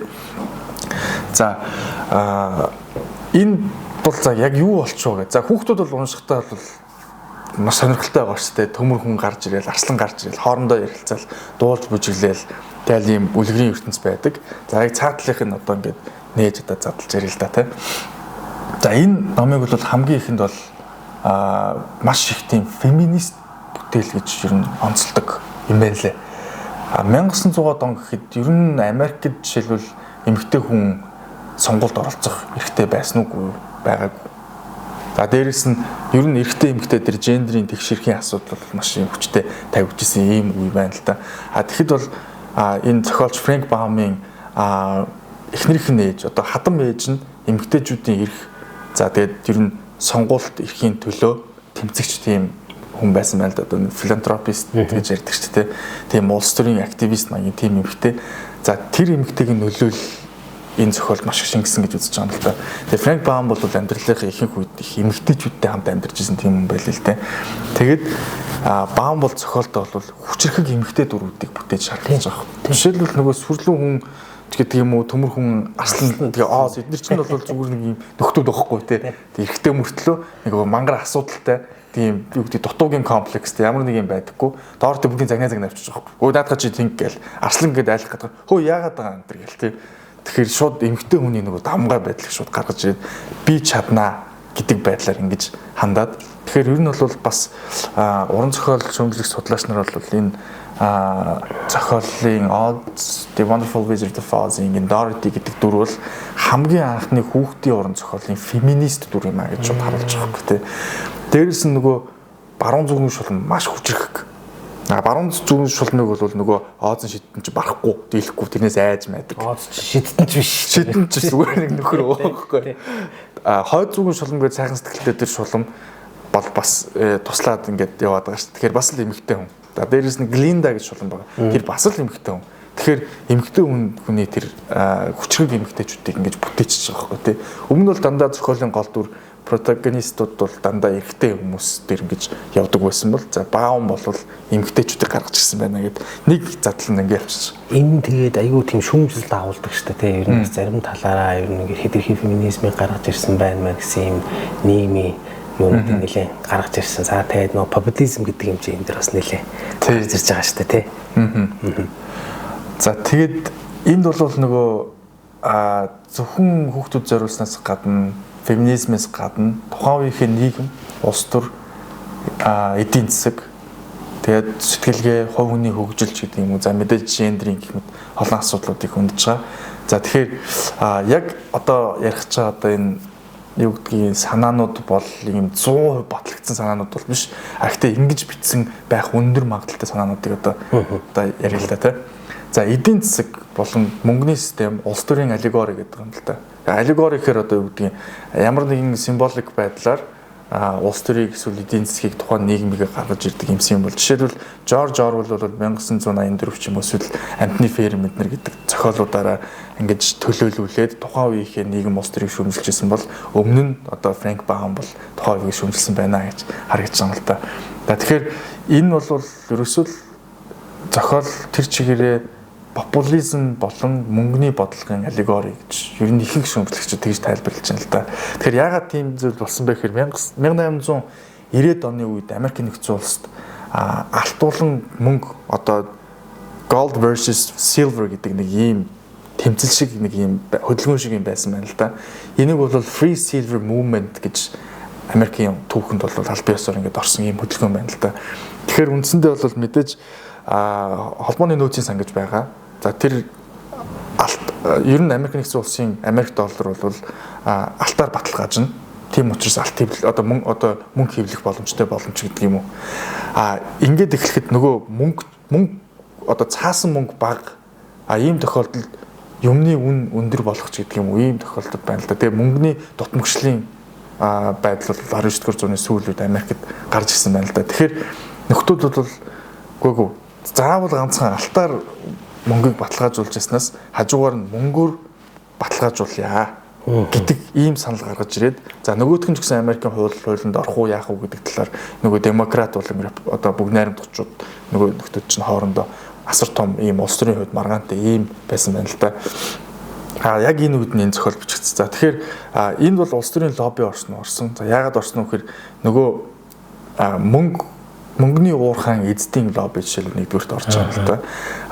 За энэ бол за яг юу болчихоо гэж. За хүүхдүүд бол уншихтаа бол маш сонирхолтой байгаа шүү дээ. Төмөр хүн гарч ирээл, арслан гарч ирээл, хоорондоо ярилцаал, дуулж бүжиглээл тэгэл ийм үлгэрийн ертөнц байдаг. За яг цаатлынх нь одоо ингээд нээж одоо задлж ярил л да тий. За энэ номыг бол хамгийн ихэнд бол маш их тийм феминист бүтээл гэж ер нь онцлдог юм байна лээ. 1900-аад он гэхэд ер нь Америкт жишээлбэл эмэгтэй хүн сонгуульд оролцох эрхтэй байсан уу байгаагүй. За дээрэс нь ер нь эрэгтэй эмэгтэй тэр гендрийн тэгшэрхийн асуудал бол маш юм хүчтэй тавьжсэн ийм үе байна л да. Тэгэхэд бол энэ зохиолч Фрэнк Баумын эхнэрийнх нь ээж одоо хадам ээж нь эмэгтэйчүүдийн эрх за тэгээд ер нь сонгуульд эрхийн төлөө тэмцэгч тийм хүн байсан байна л да. Одоо филантропист гэж ярьдаг шүү дээ. Тийм улс төрийн активист маягийн тийм эмэгтэй. За тэр эмэгтэйг нөлөөл энэ зохиолд маш их шингэсэн гэж үзэж байгаа юм л да. Тэгээ Франк Баум бол амьдралынхаа ихэнх үед их эмэгтэйчүүдтэй хамт амьдарч ирсэн тийм юм байл л дээ. Тэгээд Баум бол зохиолтой бол хүчрхэг эмэгтэй дуруудыг бүтээж шаардлагаж байгаа. Жишээлбэл нөгөө сүрлэн хүн гэдэг юм уу төмөр хүн аслан тэгээ эдгээр чинь бол зүгээр нэг юм нөхдүүд байхгүй те. Тэгээ эрэгтэй мөртлөө нэг мангар асуудалтай тийм юу гэдэг дутуугийн комплекстэй ямар нэг юм байдаггүй. Доор тэ бүгдийн загнаа авчиж байгаа байхгүй. Өө наадах чи тинг гээл аслан гэдээ айлах гэдэг. Хөө яагаад байгаа энэ төр гээл тийм. Тэгэхээр шууд эмэгтэй хүний нөгөө дамгай байдлыг шууд гаргаж ирээд би чаднаа гэдэг байдлаар ингэж хандаад. Тэгэхээр ер нь бол бас уран зохиол шүүмжлэх судлаач нар бол энэ зохиолын Oz, The Wonderful Wizard of Oz-ийн Dorothy гэдэг дүр бол хамгийн анхны хүүхдийн уран зохиолын феминист дүр юм а гэж шууд харуулж байгаа юм тий. Дээрээс нь нөгөө баруун зүгний шулан маш хүчрэх. Баруун зүгний шулмыг бол нөгөө Oz-ын шидтэн чи барахгүй, дийлэхгүй тэрнээс айж майдаг. Oz шидтэн ч биш. Шидтэн ч зүгээр нэг нөхөр өөхгүй. Хойд зүгний шулам гэж сайхан сэтгэлтэй тэр шулам бол бас туслаад ингээд яваад байгаа шүү. Тэгэхээр бас л эмэгтэй хүн. Дээрээс нь Глинда гэж шулан байгаа. Тэр бас л эмэгтэй хүн. Тэгэхээр эмэгтэй хүний тэр хүчрэг эмэгтэйчүүдийг ингэж бүтээчихэж байгаа байхгүй тий. Өмнө нь бол дандаа зохиолын гол дүр протагонистууд бол дандаа эрэгтэй хүмүүс дээр ингэж явдаг байсан бол за Баум бол эмэгтэйчүүдийг гаргаж ирсэн байна гэд нэг задлан ингэ явчихсан. Энэ тэгээд айгүй тийм шүүмжлэлт агуулдаг шүү дээ. Ер нь зарим талаараа ер нь хэдэрхий феминизмыг гаргаж ирсэн байна гэсэн юм нийгмийн юунууд нэлээ гаргаж ирсэн. За тэгээд нөө популизм гэдэг юм чинь энэ дэр бас нэлээ гарч ирж байгаа шүү дээ тий. За тэгээд энд бол нөгөө зөвхөн хүүхдүүд зориулснаас гадна феминизмээс гадна тухайн үеийн нийгэм, улс төр, эдийн засаг, тэгээд сэтгэлгээ, хувь хүний хөгжил гэдэг юм уу, за мэдээж гендрийн гэх мэт олон асуудлуудыг хөндөж байгаа. За тэгэхээр яг одоо ярих чаа одоо энэ юу гэдгийг санаанууд бол ийм 100% батлагдсан санаанууд бол биш. Гэхдээ ингэж битсэн байх өндөр магадaltaй санаануудыг одоо яриа л да тий. За эдийн засаг болон мөнгөний систем улс төрийн аллегори гэдэг юм л да. Аллегори гэхээр одоо юу гэдгийг ямар нэгэн символик байдлаар улс төрийг эсвэл эдийн засгийг тухайн нийгмийг гаргаж ирдэг юмсан юм бол жишээлбэл Жорж Орвел бол 1984 ч юм уу эсвэл Амтны ферм эднэр гэдэг зохиолуудаараа ингэж төлөөлүүлээд тухайн үеийн нийгэм улс төрийг шүүмжилжсэн бол өмнө нь одоо Франк Баум бол тухайн үеийг шүүмжилсэн байна гэж харагдаж байгаа юм л да. Тэгэхээр энэ бол ерөөсөө зохиол тэр чигээрээ популизм болон мөнгөний бодлогын аллегори гэж ер нь ихэнх шүүмжлэгчид тэгж тайлбарлаж байна л да. Тэгэхээр яагаад тийм зүйл болсон бэ гэхээр 1890-ад оны үед Америк нэгдсэн улсад алтуулан мөнгө одоо gold versus silver гэдэг нэг ийм тэмцэл шиг нэг ийм хөдөлгөөн шиг юм байсан байна л да. Энийг бол free silver movement гэж Америкийн түүхэнд бол аль биесээр ингээд орсон ийм хөдөлгөөн байна л да. Тэгэхээр үндсэндээ бол мэдээж холбооны нөөцийн сан гэж байгаа. За тэр ер нь Америк нэгдсэн улсын Америк доллар бол алтаар баталгаажна. Тийм учраас алт хэвлэл одоо мөнгө хэвлэх боломжтой гэдэг юм уу. Ингээд эхлэхэд нөгөө мөнгө одоо цаасан мөнгө бага ийм тохиолдолд юмны үн өндөр болох ч гэдэг юм уу. Ийм тохиолдол байна л да. Тэгээ мөнгөний дутмагшлын байдал бол 19-р зууны сүүлүүд Америкт гарч ирсэн байна л да. Тэгэхээр нөхдүүд бол үгүй заавал ганцхан алтаар мөнгийг баталгаажуулж яснаас хажуугаар нь мөнгөөр баталгаажуулъя гэдэг ийм санал гаргаж ирээд за нөгөөх нь ч гэсэн Америкийн хуулинд орох уу яах уу гэдэг талаар нөгөө демократ болон одоо бүгд найрамдагчид нөгөө нөхдүүд чинь хоорондоо асар том ийм улс төрийн хувьд маргаантай ийм байсан байна л да. Яг энэ үед нь энэ зохиол бичигдсэн. За тэгэхээр энэ бол улс төрийн лобби орсон. За яагаад орсон вэ гэхээр нөгөө мөнгөний уурхайн эзэдийн лобби жишээл нэгдүгээрт орж байгаа юм л да.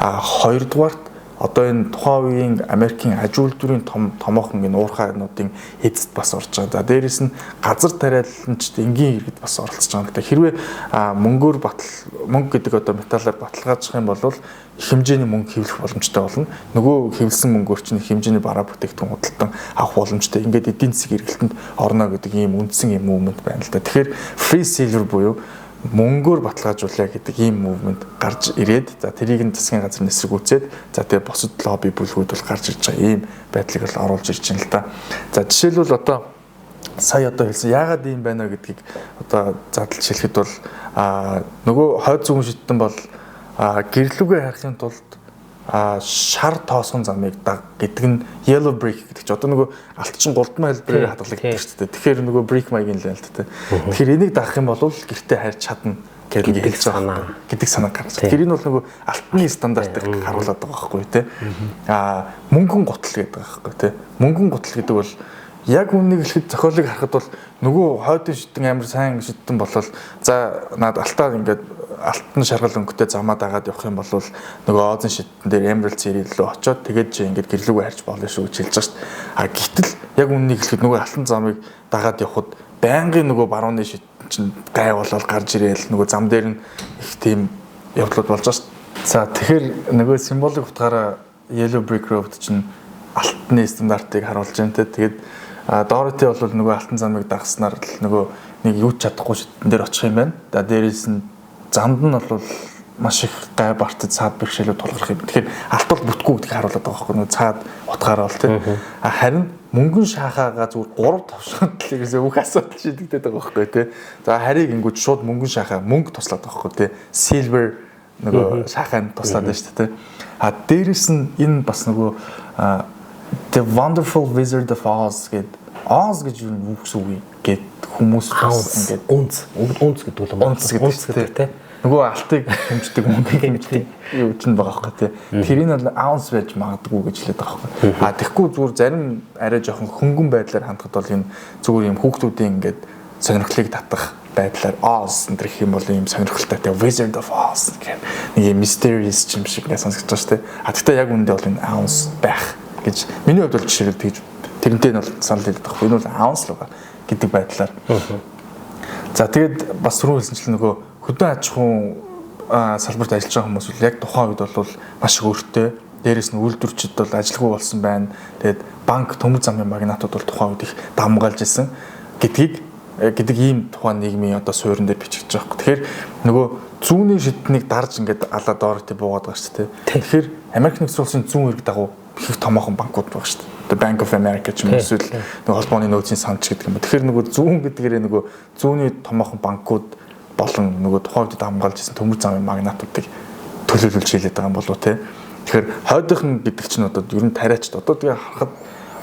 Хоёрдугаарт одоо энэ тухайн үеийн Америкийн аж үйлдвэрийн томоохон энэ уурхайнуудын эзэд бас орж байгаа. За дээрэс нь газар тариаланчд энгийн иргэд бас оролцож байгаа юм л да. Хэрвээ мөнгө гэдэг одоо металлаар баталгаажих юм бол их хэмжээний мөнгө хэвлэх боломжтой болно. Нөгөө хэвлсэн мөнгөөр чинь их хэмжээний бараа бүтээгдэхүүн худалдан авах боломжтой. Ингээд эдийн засгийн эргэлтэнд орно гэдэг ийм үндсэн юм movement байна л да. Тэгэхээр free silver буюу мөнгөөр баталгаажуулъя гэдэг ийм мувмент гарч ирээд за тэрийг нь засгийн газар нэсрэгүүцээд за тэгээ бусад лобби бүлгүүд бол гарч ирж байгаа ийм байдлыг л оруулж ирж байна л да. За жишээлбэл одоо сая одоо хэлсэн яагаад ийм байна гэдгийг одоо задлж хэлэхэд бол нөгөө хойд зүгэн шидтэн бол гэрлүүгээ харихын тулд шар тоосгон замыг даг гэдэг нь yellow brick гэдэг чи одоо нөгөө алтчин голдмын хэлбэрээр хадгалагддаг шүү дээ. Тэгэхээр нөгөө brick маягийн л байл та. Тэгэхээр энийг дагах юм бол гэртээ харьж чадна гэдэг хэлж байгаа гэдэг санаа гарч. Тэгэхээр энэ бол нөгөө алтны стандартыг харуулдаг байгаа байхгүй тий. Мөнгөн гутал гэдэг байгаа байхгүй тий. Мөнгөн гутал гэдэг бол яг үннийг хэлэхэд зохиолыг харахад бол нөгөө хойдын шидэн амар сайн шидэн болол за наад алтаа ингээд алтан шаргал өнгөтэй замаа дагаад явах юм бол нөгөө оозын шидэн дээр Emerald City рүү очиод тэгээд чи ингээд гэрлүүгээ харж болно шүү гэж хэлж байгаа шүү дээ. Гэтэл яг үннийг хэлэхэд нөгөө алтан замыг дагаад явхад байнгын нөгөө барууны шидэн чинь гай болол гарч ирээл нөгөө зам дээр нь их тийм явдлууд болж байгаа шүү дээ. За тэгэхээр нөгөө символик утгаараа Yellow Brick Road чинь алтны стандартыг харуулж байна те. Тэгээд Dorothy бол нөгөө алтан замыг дагснаар л нөгөө нэг юу ч чадахгүй шидэн дээр очих юм байна. Дээрээс нь замд нь бол маш их гай бартад цаад бэрхшээлүүд тулгарх юм. Тэгэхээр алт бол бүтгүү гэдгийг харуулдаг байгаа байхгүй нөгөө цаад утгаараа бол тийм. Харин мөнгөн шахаагаа зүгээр 3 товшгонд л гэсэн бүх асуудал шийдэгдээд байгаа байхгүй тийм. За харийг ингүүж шууд мөнгөн шахаа мөнгө туслаад байгаа байхгүй тийм. Silver нөгөө шахаанд туслаад байна шүү дээ тийм. Дээрээс нь энэ бас нөгөө The Wonderful Wizard of Oz гэдэг Oz гэж юу гэсэн үг гэд хүмүүс бас ингээд үнц гэдэг бол үнц гэдэг тийм. Нөгөө алтыг хэмждэг мөнгө хэмждэг юу ч байгаа байхгүй тийм. Тэр энэ бол ounce байж магадгүй гэж хэлээд байгаа байхгүй. Тэгэхгүй зүгээр зарим арай жоохон хөнгөн байдлаар хандхад бол энэ зүгээр юм хүүхдүүдийн ингээд сонирхлыг татах байдлаар Oz энэ гэх юм бол юм сонирхолтой тийм Wizard of Oz гэх нэг юм mysterious юм шиг ингээд сонсогдож байгаа шүү дээ. Тэгтээ яг үндэ бол энэ ounce байх гэж миний хувьд бол жишээлбэл тэгж тэрнтэй нь бол санал хэлдэг байхгүй. Энэ бол ounce л байгаа гэдэг байдлаар. За тэгээд бас түрүү хэлсэнчлэн нөгөө хөдөө аж ахуйн салбарт ажиллаж байгаа хүмүүс бол яг тухайн үед бол маш их өөртөө дээрээс нь үйлдвэрчид бол ажилгүй болсон байна. Тэгээд банк төмөр замын магнатууд бол тухайн үед их дамгаалж исэн гэдэг ийм тухайн нийгмийн одоо суурин дээр бичиж байгаа байхгүй. Тэгэхээр нөгөө зүүнний шиднийг дарж ингээд алаа доортой буугаад байгаа шүү дээ. Тэгэхээр Америк нэгдсэн улсын зүүн эрг дагуу их томоохон банкуд байгаа шүү дээ. Bank of America ч юм уу эсвэл нөгөө холбооны нөөцийн санч гэдэг юм ба. Тэгэхээр нөгөө зүүн гэдгээрээ нөгөө зүүнний томоохон банкуд болон нөгөө тухайн үед хамгаалж ирсэн төмөр замын магнатуудыг төлөөлүүлж хийлээд байгаа юм болов те. Тэгэхээр хойдох нь гэдэг чинь одоо ер нь тариач одоо тэгээ харахад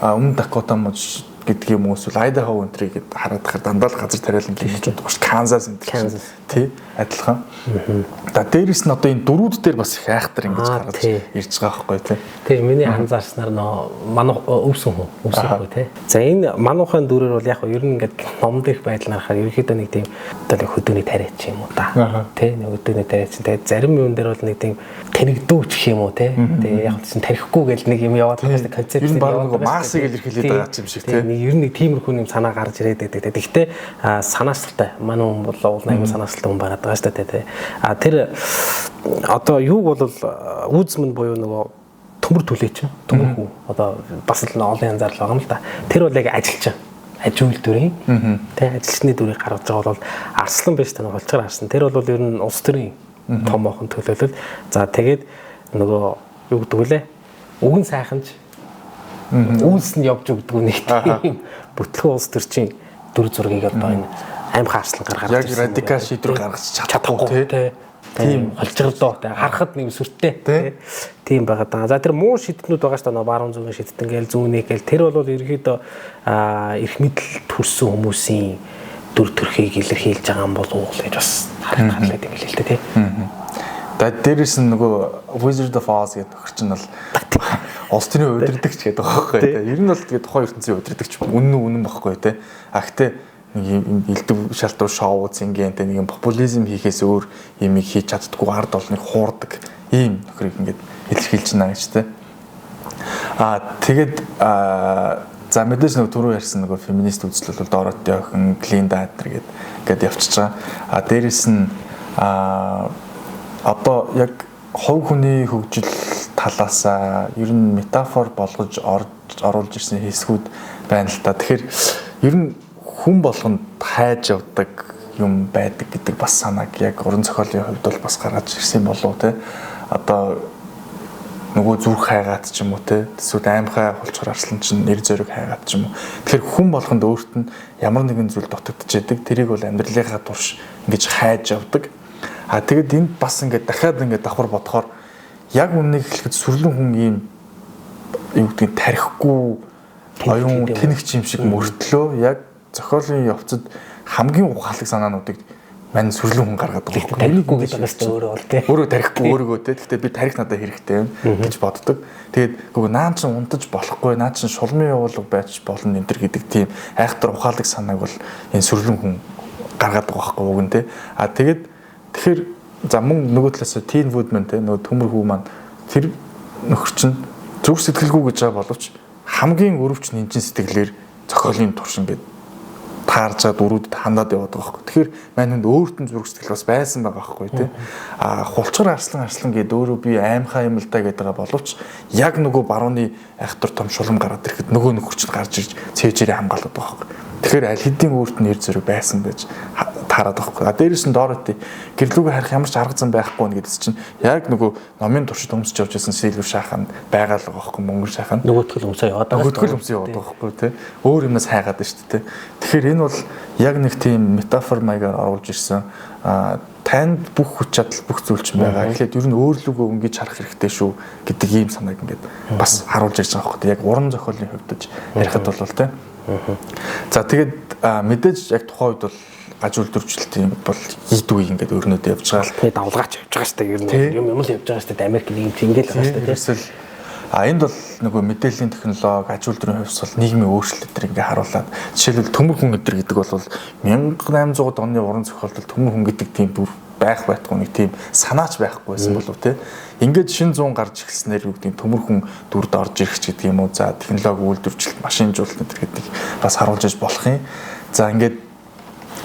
өмнө Дакота мож гэдэг юм уу эсвэл Idaho энтрийг гэд харагдахад дандаа л газар тариалан гинэж байдаг шүү. Kansas энэ тий адилхан. За дээрээс нь одоо энэ дөрүүд дээр бас их айхтар ингэж гараад ирж байгаа байхгүй тий. Тий миний анзаарснаар нөө манах өвсөн хөө тий. За энэ манухын дүрээр бол яг ер нь ингээд ном дэх байдал нарахаар ерөөхдөө нэг тийм одоо хөдөөний тариач юм уу та. Тий нэг хөдөөний тариач. Тэгээд зарим юм дээр бол нэг тийм таригдууч гэх юм уу тий. Тэгээд яг чинь тарихгүй гэл нэг юм яваад байгаа шүү концепт. Энэ баг нэг Марсыг илэрхийлээд байгаа юм шиг тий. Ер нь нэг тиймэрхүү юм санаа гарч ирээд байдаг. Гэхдээ санаасалтай манай хүн бол уул аймаг санаасалтай хүн байгаад байгаа шүү дээ. Тэр одоо юуг бол үүсмэн буюу нөгөө төмөр түлээч төмөрхүү одоо бас л олон янзаар л байгаа юм л да. Тэр бол яг ажилч аж үйлдвэрийн тий ажилчны дүрийг гаргаж байгаа бол арслан биш тань холцгоор харсан. Тэр бол ер нь улс төрийн томоохон төлөөлөл. За тэгээд нөгөө юу гэдэг вүлээ? Үгэн сайханч үүс нь явж өгдөг нэг тийм бүтлгэн улс төрчийн дүр зургийг одоо энэ аим хаарслан гаргаад яг радикал шийдвэр гаргаж чадахгүй тийм холцгордоо харахад нэг сүртэй тийм байгаад байгаа. За тэр муу шийдтнүүд байгаа шүү дээ. Баруун зүгийн шийдтэн гээл зүүнний гээл тэр бол ерөөдөө эрх мэдэл төрсэн хүмүүсийн дүр төрхийг илэрхийлж байгаа юм болов уу гэж бас харагдаад юм л л дээ тий. Тэгээд дээрээс нь нөгөө Wizard of Oz гэдэг нөхөр чинь бол улс төрийн удирдагч гэдэг байгаа байхгүй тий. Ер нь бол тэгээд тухайн ертөнцийн удирдагч үнэн байхгүй тий. Гэхдээ нэг юм элдв шалтуун шоу зингэнтэй нэг юм популизм хийхээс өөр юм хийж чаддаггүй ард олныг хуурдаг ийм нөхрийг ингээд илэрхийлж байна гэж тий. Тэгээд за мэдээж нөгөө түрүү ярьсан нөгөө феминист үзэл бол Dorothy охин, Glinda гэдэг явчихж байгаа. Дээрээс нь одоо яг хувь хүний хөгжил талаасаа ер нь метафор болгож оруулж ирсэн хэсгүүд байна л та. Тэгэхээр ер нь хүн болгонд хайж явдаг юм байдаг гэдэг бас санааг яг уран зохиолын хувьд бол бас гаргаж ирсэн болов те. Одоо нөгөө зүрх хайгаад ч юм уу те. Эсвэл аймхай хулчгаар арслан чинь нэр зориг хайгаад ч юм уу. Тэгэхээр хүн болгонд өөрт нь ямар нэгэн зүйл дутагдж яадаг. Тэрийг бол амьдралынхаа турш ингэж хайж явдаг. Тэгэд энд бас ингээд дахиад ингээд давхар бодохоор яг үннийг хэлэхэд сүрлэн хүн ийм юу гэдэг тарихгүй оюун тэнэгч юм шиг мөртлөө яг зохиолын явцад хамгийн ухаалаг санаануудыг мань сүрлэн хүн гаргаад байгаа. Тарихгүй гэдэг бас өөрөө бол тий. Өөрөө тарихгүй өөрийгөө тий. Гэхдээ би тарих надад хэрэгтэй юм гэж боддог. Тэгээд гоо наан чин унтаж болохгүй, наан чин шулмын явуулга байж болно энэ төр гэдэг тийм айхтар ухаалаг санааг бол энэ сүрлэн хүн гаргаад байгаа байхгүй уг нь тий. Тэгэхээр за мөн нөгөө талаас Teen Woodman тий нөгөө төмөр хүү маань тэр нөхөр чинь зүг сэтгэлгүй гэж байгаа боловч хамгийн өрөвч нэмчин сэтгэлээр зохиолын туршин гэдэг таарж чад өрөөдөд хандаад яваад байгаа байхгүй. Тэгэхээр мань хүнд өөрт нь зүрх сэтгэл бас байсан байгаа байхгүй тий. Хулчгар арслан гэдэг өөрөө би аймхаа юм л да гэдэг байгаа боловч яг нөгөө барууны айхтар том шулам гараад ирэхэд нөгөө нөхөрч нь гарч ирж цээжээрээ хамгаалаад байгаа байхгүй. Тэгэхээр аль хэдийн өөрт нь нэр зэрэг байсан байж таарад байхгүй. Дээрээс нь Дороти гэрлүүгээ харах ямар ч арга зам байхгүй нэгээс чинь яг нөгөө номын туршид өмсөж явж байсан Сильвер шаахан байгаа л байгаа байхгүй мөнгөн шаахан. Нөгөөтгөл өмсөө яваад байгаа. Нөгөөтгөл өмсөө яваад байгаа байхгүй тий. Өөр юмнаас хайгаад байна шүү дээ. Тэгэхээр энэ бол яг нэг тийм метафор маягаар оруулж ирсэн. Танд бүх хүч чадал бүх зүйл ч байгаа. Эхлээд ер нь өөрлөгөө өнгөж харах хэрэгтэй шүү гэдэг ийм санааг ингээд бас харуулж ирж байгаа байхгүй. Яг уран зохиолын хувьд ярихад бол тий. За тэгээд мэдээж яг тухайн үед бол гажуул дөрвчлэлтийн бол хийдгүй ингээд өрнөдөө явж байгаа. Тэгээд давлгаач явж байгаа шүү дээ. Ер нь юм л явж байгаа шүү дээ. Америк нэг юм тэнгэл байгаа шүү дээ. Эсвэл энд бол нөгөө мэдээллийн технологи ажилтны хувьс бол нийгмийн өөрчлөлт төр ингээ харуулад жишээлбэл төмөр хүн гэдэг бол 1800 оны уран зохиолд төмөр хүн гэдэг тийм бүр байх байтгүй нэг тийм санаач байхгүй байсан болов те. Ингээд шин 100 гарч ирснээр юу гэдэг төмөр хүн дүрд орж ирэх ч гэдэг юм уу. За технологи үйлдвэрчлэлт, машинжуулалт гэдэг бас харуулж иж болох юм. За ингээд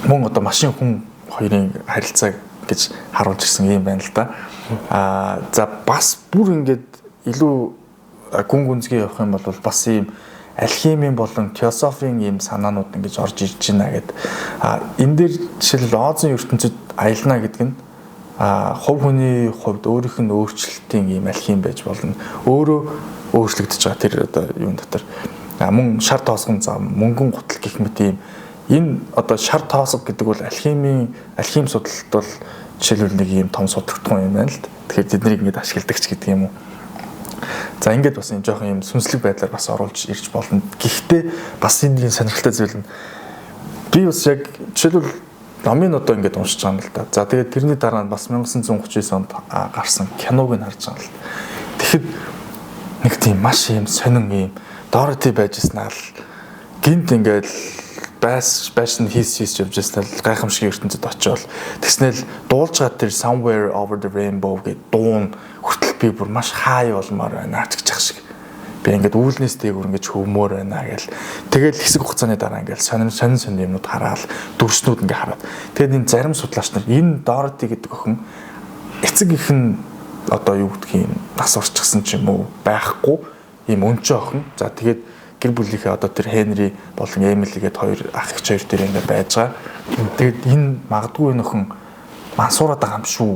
мөн одоо машин хүн хоёрын харилцаа гэж харуулж ирсэн юм байна л да. За бас бүр ингээд илүү гүн гүнзгий явах юм бол бас ийм алхимийн болон теософийн ийм санаанууд ингэж орж ирж байна гэд. Энэ дээр жишээлбэл Оозын ертөнцид аялна гэдэг нь хувь хүний хувьд өөрийнх нь өөрчлөлтийн ийм алхим байж болно. Өөрөө өөрчлөгдөж байгаа тэр одоо юун дотор мөн шар тоосгон зам, мөнгөн гутал гэх мэт ийм энэ одоо шар тоосго гэдэг бол алхим судлалт бол жишээлбэл нэг ийм том судалгатхан юм байна л. Тэгэхээр тэднийг ингэж ашигладаг ч гэдэг юм уу. За ингээд бас энэ жоохон юм сүнслэг байдлаар бас оруулж ирж болно. Гэхдээ бас энэ сонирхолтой зүйл нь би бас яг жишээлбэл номын одоо ингээд уншиж байгаа юм л да. За тэгээд тэрний дараа нь бас 1939 онд гарсан киног нь харж байгаа л. Тэгэхэд нэг тийм маш юм сонин юм Дороти байжснаа л гинт ингээд байшин хийс явж байснаа гайхамшиг ертөнцид очивол тэгснээл дуулж байгаа тэр Somewhere Over the Rainbow гэдэг дуун хүртэл би бүр маш хай болмоор байна ч гэж ах шиг. Би ингээд үүлнээс дээгүүр ингээд хөвмөр байна гэл. Тэгэл хэсэг хугацааны дараа ингээд сонин юмнууд хараад дүрснүүд ингээд хараад. Тэгэд энэ зарим судлаач нар энэ Дороти гэдэг охин эцэг их нь одоо юу гэдгийг нас урчсан ч юм уу байхгүй ийм өнчөө охин. За тэгээд гэр бүлийнхээ одоо тэр Хенри болон Эмили гээд хоёр ах эгч хоёр дээр ингээд байж байгаа. Тэгээд энэ магадгүй нөхөн мансуураад байгаа юм шүү.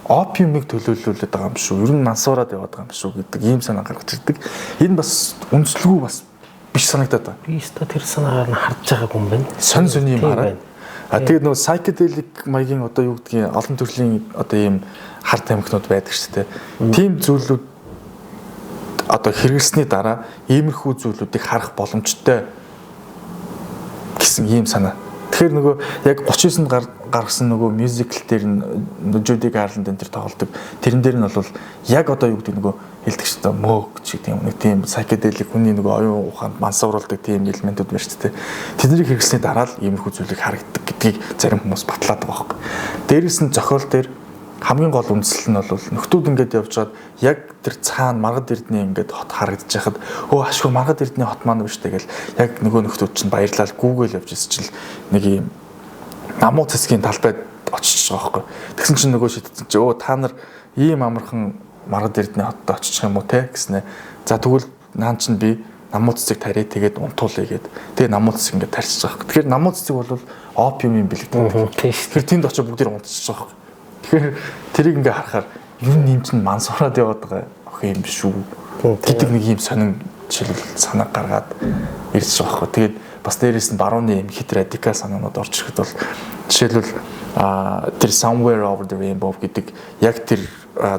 Опиумыг төлөөлүүлээд байгаа юм шүү. Ер нь мансуураад яваад байгаа юм шүү гэдэг ийм санаа гаргаж ирдэг. Энэ бас үнэлэлгүй бас биш санагдаад байна. Би өстө тэр санаагаар нь харж байгаа юм байна. Сонь юм хараа. Тэгээд нөгөө psychedelic маягийн одоо юу гэдгийг олон төрлийн одоо ийм харт амигнууд байдаг шүү дээ. Тийм зүйлүүд одоо хэрэглэсний дараа иймэрхүү зүйлүүдийг харах боломжтой гэсэн ийм санаа. Тэгэхээр нөгөө яг 39-нд гаргасан нөгөө мюзикл дээр нь Judy Garland энэ төр тоглодог. Тэрэн дээр нь бол яг одоо юу гэдэг нөгөө хэлдэг шүү дээ. Мөөг ч гэдэг юм. Нэг тийм psychedelic хүний нөгөө оюун ухаанд мансууруулдаг тийм элементүүд байна шүү дээ. Тэднийг хэрэглэсний дараа л иймэрхүү зүйлийг харагддаг гэдгийг зарим хүмүүс батлаад байгаа байхгүй. Дээрээс нь зохиол дээр хамгийн гол үндэслэл нь бол нөхдүүд ингээд явж чад яг тэр цаана Маргад Эрдэнэ ингээд хот харагдаж байхад өө ашгүй Маргад Эрдэнэ хот маань биш тэгэл яг нөгөө нөхдүүд чинь баярлал гүүгээл явж ирсэн чинь нэг юм намуу цэцгийн талбайд очиж байгаа байхгүй. Тэгсэн чинь нөгөө шийдсэн чи өө та нар ийм амархан Маргад Эрдэнэ хотод очих юм уу те гэснэ. За тэгвэл наан чинь би намуу цэцэг тарья тэгээд унтуулъя гэд. Тэгээ намуу цэцэг ингээд тарьчих байгаа. Тэгэхээр намуу цэцэг бол опиумын бэлэг. Тэр тэнд очиж бүгдээр унтчих байгаа байхгүй. Тэгэхээр тэрийг ингээ харахаар юу юм чинь мансуураад яваад байгаа охин юм шүү гэдэг нэг юм сонин жишээлбэл санаа гаргаад ирж байгаа байхгүй. Тэгээд бас дээрээс нь барууны юм хит радикал санаанууд орж ирэхэд бол жишээлбэл тэр Somewhere Over the Rainbow гэдэг яг тэр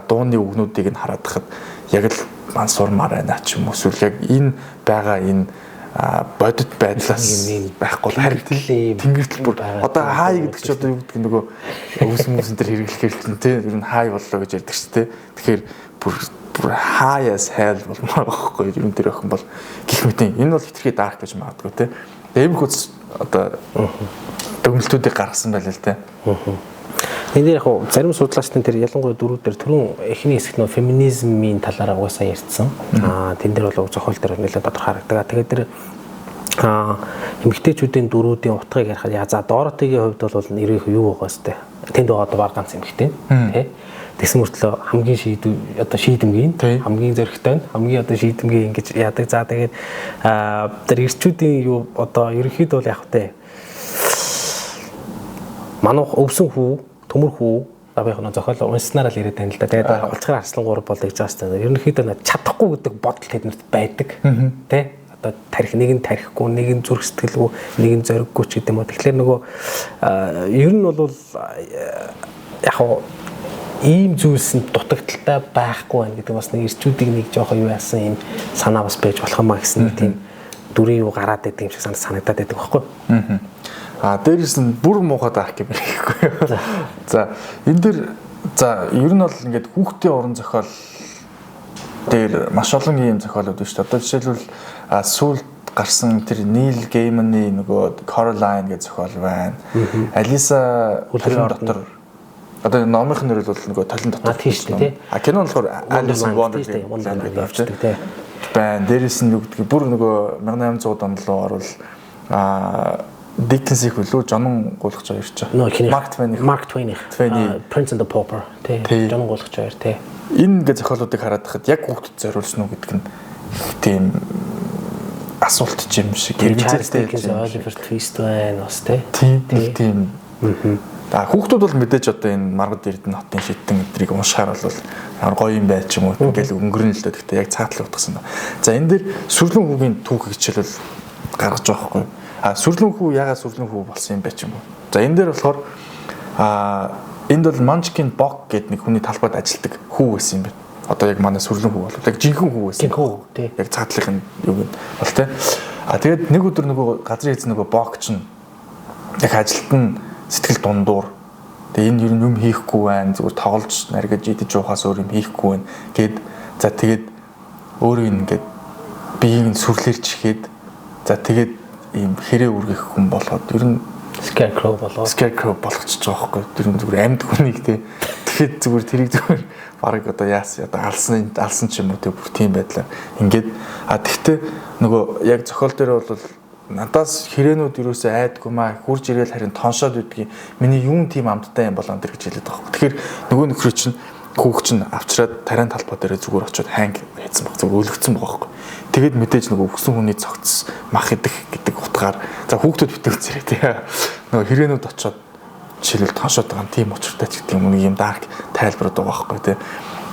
дууны үгнүүдийг нь хараад хахад яг л мансуурмаар байна ч юм уу эсвэл яг энэ байгаа энэ бодит байдлаас байхгүй харин тэнгэртэл бүр одоо хай гэдэг чи одоо юу гэдэг нөгөө өвсөн тэр хэрэглэхээр тийм ер нь хай боллоо гэж ярьдаг шүү дээ. Тэгэхээр бүр хаяас хайл болмоор байхгүй ер нь тэр охин бол гих мэтийн энэ бол хитрхи дарк гэж магадгүй тийм. Эвгүй хүч одоо дүгнэлтүүдийг гаргасан байлаа л тийм. Энэ дээр яг зарим судлаачдын тэр ялангуяа дөрүүдээр түрүүн эхний хэсэгт нөө феминизмын талаараа угаасаа ярьсан. Тэн дээр бол зохиол дээр нэлээд тодорхой харагдаг. Тэгээд тэр эмэгтэйчүүдийн дөрүүдийн утгыг ярихад за Доротигийн хувьд бол нэрийнх юу байгаа сте. Тэнд байгаа баг ганц эмэгтэй тий. Тэгсэн мөртлөө хамгийн шийдэмгийн хамгийн зөрөгтэй хамгийн одоо шийдэмгийн ингэж яадаг. За тэгээд тэр эрчүүдийн юу одоо ерөнхийдөө бол яг тэ мануух өвсөн хүү төмөр хүү яг нэг зохиол унснараа л ирээд тань л да. Тэгээд улцгар арслан 3 бол гэж байгаа сте. Ерөнхийдөө чадахгүй гэдэг бодол тэднэрт байдаг тий. Тарих нэг нь тарихгүй, нэг нь зүрх сэтгэлгүй, нэг нь зориггүй ч гэдэг юм уу. Тэгэхээр нөгөө ер нь бол яг ийм зүйлсэнд дутагдaltaй байхгүй байна гэдэг бас нэг эрчүүдийг нэг жоохон юу яасан юм санаа бас байж болох юм а гэсэн нэг тийм дүрийн юу гараад байдаг юм шиг санагдаад байдаг байхгүй. Дээрээс нь бүр муухай даах юм байхгүй. За энэ дэр за ер нь бол ингээд хүүхдийн уран зохиол дээр маш олон ийм зохиолууд байна шүү дээ. Одоо жишээлбэл сүүлд гарсан тэр Neil Gaiman-ы нөгөө Coraline гэж зохиол байна. Алиса Үлрийн дотор одоо номынх нь нэр бол нөгөө талын дотор тийм шүү дээ. Кино болохоор Alice in Wonderland гэдэг авчдаг. Байна. Дээрээс нь юу гэдэг бүр нөгөө 1800 онд руу орвол Dickens-ийг хөлөө Жонон гулгч хоёр ч. Mark Twain-ийн Prince and the Pauper тий. Жонон гулгч хоёр тий. Энэ гэ зохиолуудыг хараад хахад яг хүүхдэд зориулсан уу гэдэг нь тийм асуулт юм шиг хэрэгцээтэй Oliver Twist байна бас тийм. Хүүхдүүд бол мэдээж одоо энэ Маргад Эрдэнэ хотын шидтэн эдрийг уншихаар бол ямар гоё юм байл ч юм уу ингээл өнгөрнө л дээ. Гэхдээ яг цаатлаг утгасан. За энэ дээр сүрлэн хүүгийн түүх хичээлэл гаргаж байгаа хгүй. Сүрлэн хүү ягаад сүрлэн хүү болсон юм бэ ч юм уу. За энэ дээр болохоор энд бол Munchkin Bock гэдэг нэг хүний талбайд ажилладаг хүү байсан юм байна. Одоо яг манай сүрлэн хүү бол яг жинхэнэ хүү байсан. Яг цаатлахын юу гэн бол тэ. Тэгээд нэг өдөр нөгөө газрын эзэн нөгөө Bock ч яг ажилт нь сэтгэл дундуур. Тэгээ энэ юм хийхгүй байна. Зүгээр тоглож наргиж идэж уухаас өөр юм хийхгүй байна гэд за тэгээд өөрөө ингээд биеийг нь сүрлэрч ихэд за тэгээд ийм хэрэг үргэх хүн болоод ер нь Scarecrow болгочихж байгаа байхгүй. Тэр нь зүгээр амьд хүнийг те. Тэгэхэд зүгээр тэрийг зүгээр барыг одоо яасан одоо алсан ч юм уу те бүр тийм байдлаар ингээд тэгтээ нөгөө яг зохиол дээр бол надаас хэрээнүүд юусоо айдгүй маа хурж ирээл харин тоншоод үдгийг миний юун тийм амттай юм болон тэр гэж хэлээд байгаа. Тэгэхээр нөгөө нөхрөө чинь хүүхд чинь авчраад тариан талбай дээр зүгээр очиод ханг хийсэн баг зүгээр өлгцсөн байгаа байхгүй. Тэгэд мэдээж нөгөө өгсөн хүний цогц мах идэх гэдэг утгаар за хүүхдүүд битүүлцээрээ тий. Нөгөө хэрээнүүд очиод жишээлбэл тоншоод байгаа тийм учиртай ч гэдэг юм ийм дарк тайлбарууд байгаа байхгүй тий.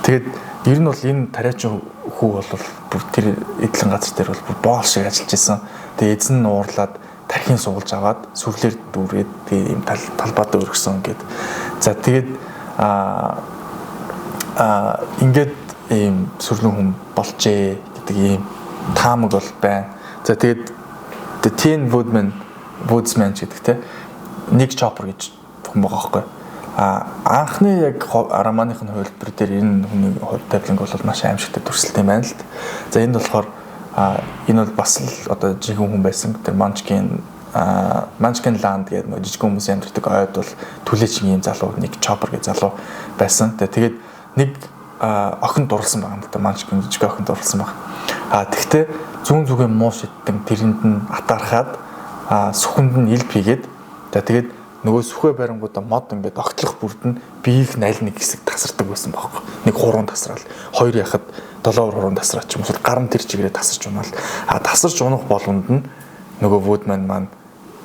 Тэгэд ер нь бол энэ тариачин хүү бол бүр тэр эдлэн газар дээр бол бүр боол шиг ажиллаж исэн. Тэгээ эзэн нь уурлаад тархин суулж аваад сүрлэр дүүрээд тэгээ ийм талбайд өргөсөн гэд. За тэгээд ингээд ийм сүрлэн хүн болжээ гэдэг ийм таамаг бол байна. За тэгээд The Tin Woodsman гэдэг те Nick Chopper гэж хүн байгаа байхгүй. Анхны яг романыхны хувилбар дээр энэ хүний хувь тавиланг бол маш аимшигтай төрсөлтэй байна л. За энэ болохоор энэ бол бас л одоо жинхэнэ хүн байсан. Тэр Munchkin Land гэдэг нэг жижиг хүмүүс амьдардаг ойд бол түлээчин ийм залуу Nick Chopper гэж залуу байсан. Тэгээд нэг охин дурлсан байгаа юм да. Munchkin жижиг охин дурлсан байгаа. Тэгтээ зүүн зүгийн муу шидтэн тэрэнд нь атаархаад сүхэнд нь илб хийгээд тэгээд нөгөө сүхэ барингуудаа мод ингээд огтлох бүрд нь биеийг аль нэг хэсэг тасардаг байсан байхгүй. Нэг хуруунд тасраал. Хоёр яхад 7 хуруунд тасраач юм бол гар нь тэр чигээрээ тасарч унаал. Тасарч унах болгонд нь нөгөө Woodman маань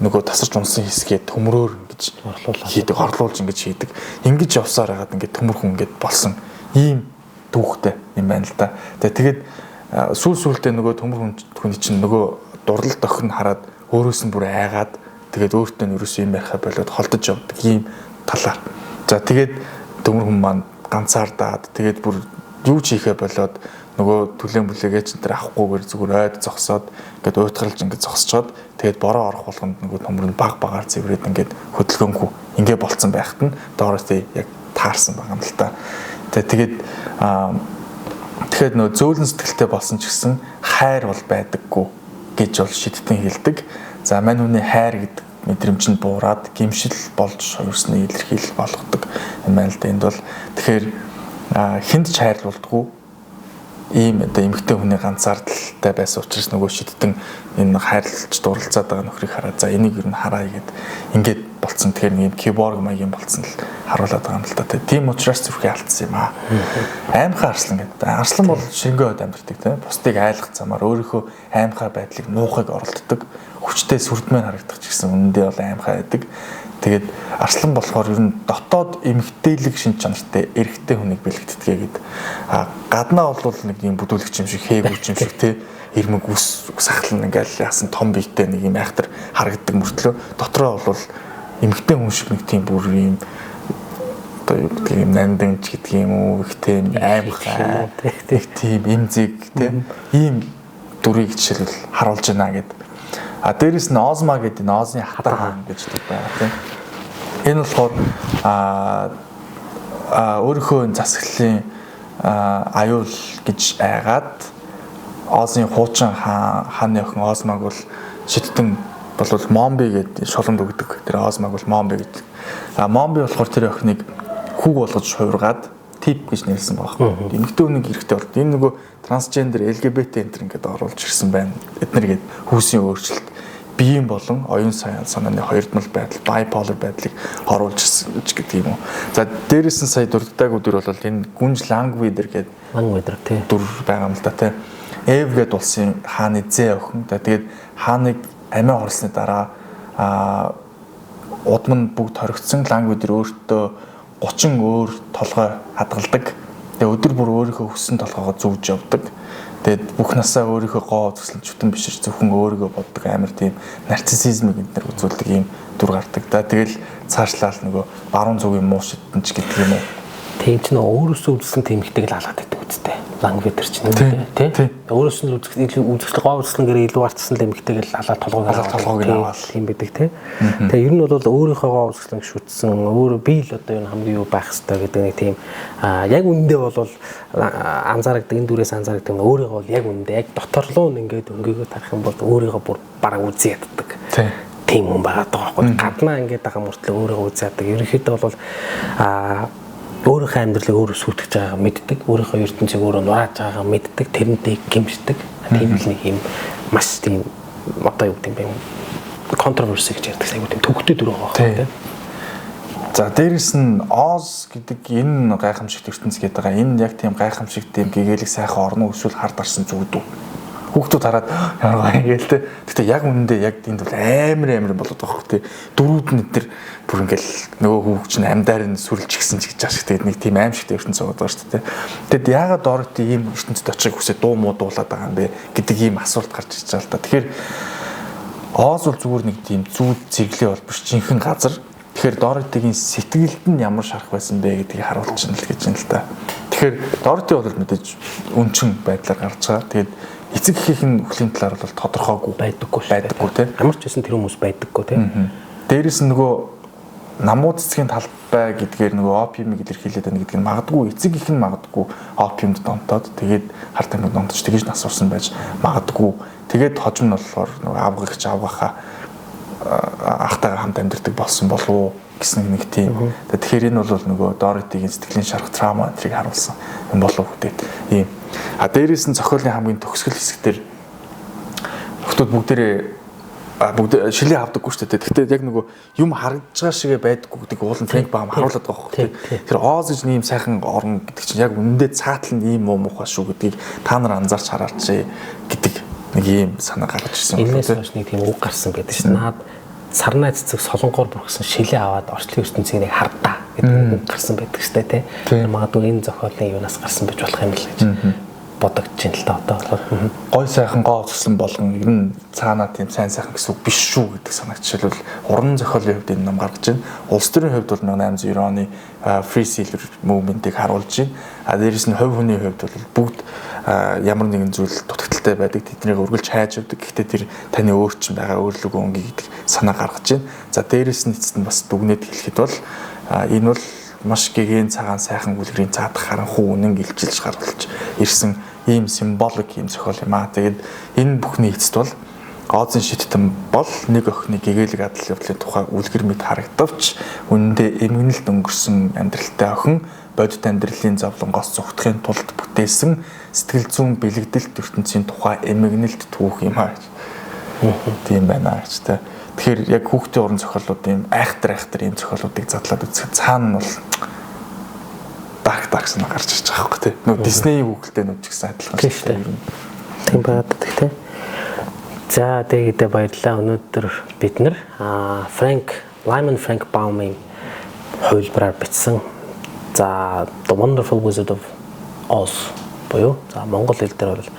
нөгөө тасарч унсан хэсгээ төмрөөр ингэж орлуулж ингэж хийдэг. Ингэж явсаар хагаад ингээд төмөр хүн ингээд болсон. Ийм түүхтэй юм байна л да. Тэгээд сүүлдээ нөгөө төмөр хүний чинь нөгөө дурлалт охин хараад өөрөөс нь бүр айгаад тэгээд өөртөө нь ерөөсөө юм байхаа болоод холдож явдаг ийм талаар. За тэгээд төмөр хүн маань ганцаардаад тэгээд бүр юу ч хийхэ болоод нөгөө түлэн бүлэгээ ч энэ авахгүйгээр зүгээр ойд зогсоод ингээд уйтгаралж ингээд зогсчоод тэгээд бороо орох болгонд нөгөө төмөр нь багаар зэврээд ингээд хөдөлгөөнгүй ингээд болцсон байхад нь Дороти яг таарсан байгаа юм л та. Тэгээд нөгөө зөөлөн сэтгэлтэй болсон ч гэсэн хайр бол байдаггүй гэж бол шидтэн хэлдэг. За мань хүний хайр гэдэг мэдрэмж нь буураад гимшил болж хувирсны илэрхийлэл болгодог юм байна л да. Энд бол тэгэхээр хүнд ч хайрлуулдаггүй ийм одоо эмэгтэй хүний ганцаардалтай байсан учраас нөгөө шидтэн энэ хайрлалж дурлцаад байгаа нөхрийг хараад за энийг юу н хараа гэгээд ингээд болцсон. Тэгэхээр нэг юм киборг маягийн болцсон л харуулад байгаа юм л та. Тийм учраас зүрхээ алдсан юм аа. Аймхаа арслан гэдэг. Арслан бол шингэн хойд амьдардаг тийм. Бусдыг айлгах замаар өөрийнхөө аймхаа байдлыг нуухыг оролддог. Хүчтэй сүрдмээр харагдах ч гэсэн үнэндээ бол аймхаа байдаг. Тэгээд арслан болохоор ер нь дотоод эмгтээлэг шин чанартай эрэгтэй хүнийг бэлэгддэг гэдэг. Гаднаа бол нэг юм бүдүүлэгч юм шиг хээгүүч юм шиг тий ирмэг ус сахлан ингээл яасан том биетэй нэг юм айхтар харагддаг мөртлөө дотроо бол эмгтэй хүн шиг нэг тийм бүр юм одоо юу гэдэг юм нандинч гэдэг юм уу их тийм аймхаа тийм эмзэг тий ийм дүрийг жишээлбэл харуулж байна гэдэг. Дээрэс нь Озма гэдэг нь Озны хатар хаан гэж байгаа тийм. Энэ болохоор өөрийнхөө засаглалын аюул гэж айгаад Озны хуучин хааны охин Озмаг бол шидтэн болвол Момби гэдэг шоломд өгдөг. Тэр Озмаг бол Момби гэдэг. Момби болохоор тэр охиныг хүүг болгож хувиргаад тип гэж нэрлсэн байгаа. Эмэгтэй хүнийг эрэхтэй болд. Энэ нөгөө трансгендер LGBT энтер ингээд оруулж ирсэн байна. Эднэр гээд хүүсийн өөрчлөлт биеийн болон оюун санааны хоёрдмал байдал, bipolar байдлыг оруулж ирсэн гэдэг юм уу. За дээрээс нь сая дурддаг өдөр бол энэ гүнж Лангвидер гэдэг Лангвидер тий дүр байгаа юм л да тий. Эв гэдэг улсын хааны зээ охин. Тэгээд хааныг амиа хорлсны дараа удам нь бүгд хоригдсон. Лангвидер өөртөө 30 өөр толгой хадгалдаг. Тэгээ өдөр бүр өөрийнхөө хүссэн толгойгоо зүвж явдаг. Тэгээд бүх насаа өөрийнхөө гоо төслөн чүтэн биширч зөвхөн өөрийгөө боддог амар тийм нарциссизмыг эднэр үзүүлдэг ийм дүр гардаг. Тэгэл цаашлал нөгөө баруун зүгийн муу шидтэнч гэдэг юм уу. Тийм ч нөө өөрөөсөө үзсэн тэмхтэйг л алгаад байдаг үстэй. Лангвидер ч нэг тий. Өөрөөс нь үзэсгэлэн гоо үзэсгэлэнгээр илүү арчсан тэмхтэйг л алаад толгойг аваад тийм байдаг тий. Тэгээ ер нь бол өөрийнхөө гоо үзэсгэлэн шүтсэн өөрөө би л одоо энэ хамгийн юу байх хэрэгтэй гэдэг нэг тийм яг үндэ бол анзаардаг энэ дүрээс анзаардаг өөрийгөө бол яг үндэ яг доторлоо ингээд өнгөөгөө тарах юм бол өөрийгөө бүр бараг үзээд яддаг. Тийм хүн байгаа даа байхгүй. Гаднаа ингээд байгаа мөртлөө өөрийгөө үзээдэг. Ерөнхийдөө бол өөрийнхөө амьдралыг өөрөө сүйтгэж байгаагаа мэддэг, өөрийнхөө ертөнцийг өөрөө нурааж байгаагаа мэддэг, тэрнтэй гимшдэг. Тийм л нэг юм маш тийм одоо юу гэдэг юм бэ? Контроверси гэж ярьдаг айгуу тийм төвхтэй дүр байгаа байхгүй тийм. За дээрэс нь Оз гэдэг энэ гайхамшигт ертөнц гэдэг байгаа. Энэ яг тийм гайхамшигт тийм гэгээлэг сайхан орно эсвэл хар дарсан зүгдүү. Хүүхдүүд хараад яаргаа гээл тэ. Гэтэ яг үнэндээ яг энд бол амар болоод байгаа хөх тэ. Дөрүүд нь тэр бүр ингээл нөгөө хүүхд чинь амьдаар нь сүрлж гисэн ч гэж ааш тэгээд нэг тийм аимшигт ертөнц байгаа даа шүү дээ. Тэгэд яагаад Дороти ийм ертөнцид очих хүсээ дуу муу дуулаад байгаа юм бэ гэдэг ийм асуулт гарч ирж байгаа л да. Тэгэхээр Оз бол зүгээр нэг тийм зүүд цэглээ бол биш жинхэнэ газар. Тэгэхээр Доротигийн сэтгэлд нь ямар шарах байсан бэ гэдгийг харуулж байна л гэж байна л да. Тэгэхээр Дороти бол мэдээж өнчин байдлаар гарч байгаа. Тэгээд эцэг эхийн өхлийн талаар бол тодорхойгүй байдаггүй тийм. Ямар ч байсан тэр хүмүүс байдаггүй тийм. Дээрээс нь нөгөө намуу цэцгийн талбай гэдгээр нөгөө опиумыг илэрхийлээд байна гэдэг нь магадгүй эцэг их нь магадгүй опиумд донтоод тэгээд харт амьд донтож тэгж насурсан байж магадгүй. Тэгээд хожим нь болохоор нөгөө авгагч авгахаа ахтайгаа хамт амьдэрдэг болсон болов уу гэсэн нэг тийм. Тэгэхээр энэ бол нөгөө Доротигийн сэтгэлийн шарах траума энтрийг харуулсан юм болов уу гэдэг ийм. Дээрээс нь зохиолын хамгийн төгсгөл хэсэгтэр хүмүүс бүгд шилээ авдаггүй шүү дээ. Гэхдээ яг нөгөө юм харагдж байгаа шигээ байдаггүй гэдэг уулын Фрэнк Баум харуулдаг байгаа хөө. Тэр Оз гэж ийм сайхан орно гэдэг чинь яг үнэндээ цаатал нь ийм муу муухай шүү гэдгийг та нар анзаарч хараач гэдэг нэг ийм санаа гаргаж ирсэн байна. Энэс хойш нэг тийм үг гарсан гэдэг чинь наад сарнай цэцэг солонгоор бүрхсэн шилээ аваад орчлын ертөнцийг нэг хардаа гэдэг үг гарсан байдаг шүү дээ тий. Магадгүй энэ зохиолын юунаас гарсан байж болох юм л гэж бодогдож байна л та одоо. Гой сайхан гоо зөксөн болгон ер нь цаанаа тийм сайн сайхан гэсэн үг биш шүү гэдэг санааг жишээлбэл уран зохиолын хувьд энэ ном гаргаж байна. Улс төрийн хувьд бол 1890 оны Free Silver movement-ийг харуулж байна. Дээрээс нь хувь хүний хувьд бол бүгд ямар нэгэн зүйл дутагдaltaй байдаг. Тэднийг үргэлж хайж явдаг. Гэхдээ тэр таны өөр чинь байгаа өөрлөг өнгийн гэдэг санаа гаргаж байна. За дээрээс нь эцэст нь бас дүгнээд хэлэхэд бол энэ бол маш гэгэн цагаан сайхан үлгэрийн цаадах харанхуй үнэн илчилж гаргалж ирсэн ийм символик ийм зохиол юм аа. Тэгээд энэ бүхний эцэст бол Оозын шиттэн бол нэг охины гэгээлэг адал явдлын тухай үлгэр мэд харагдавч үнэндээ эмгэнэлт өнгөрсөн амьдралтай охин бодит амьдралын зовлонгоос зүгтгэхийн тулд бүтээсэн сэтгэл зүйн бэлэгдэлт ертөнцийн тухай эмгэнэлт түүх юм аа. Тийм байна гэж тэ. Тэгэхээр яг хүүхдийн уран зохиолууд ийм айхтар ийм зохиолуудыг задлаад үзэхэд цаана нь бол дарк санаа гарч ирж байгаа хөөх тий. Нөө Disney хүүхэлдэйнүүд ч гэсэн адилхан шүү дээ. Тийм байдаг тий. За тэгээд баярлалаа. Өнөөдөр бид нэр Lyman Frank Baum-ийн хувилбараар бичсэн за The Wonderful Wizard of Oz буюу за монгол хэл дээр бол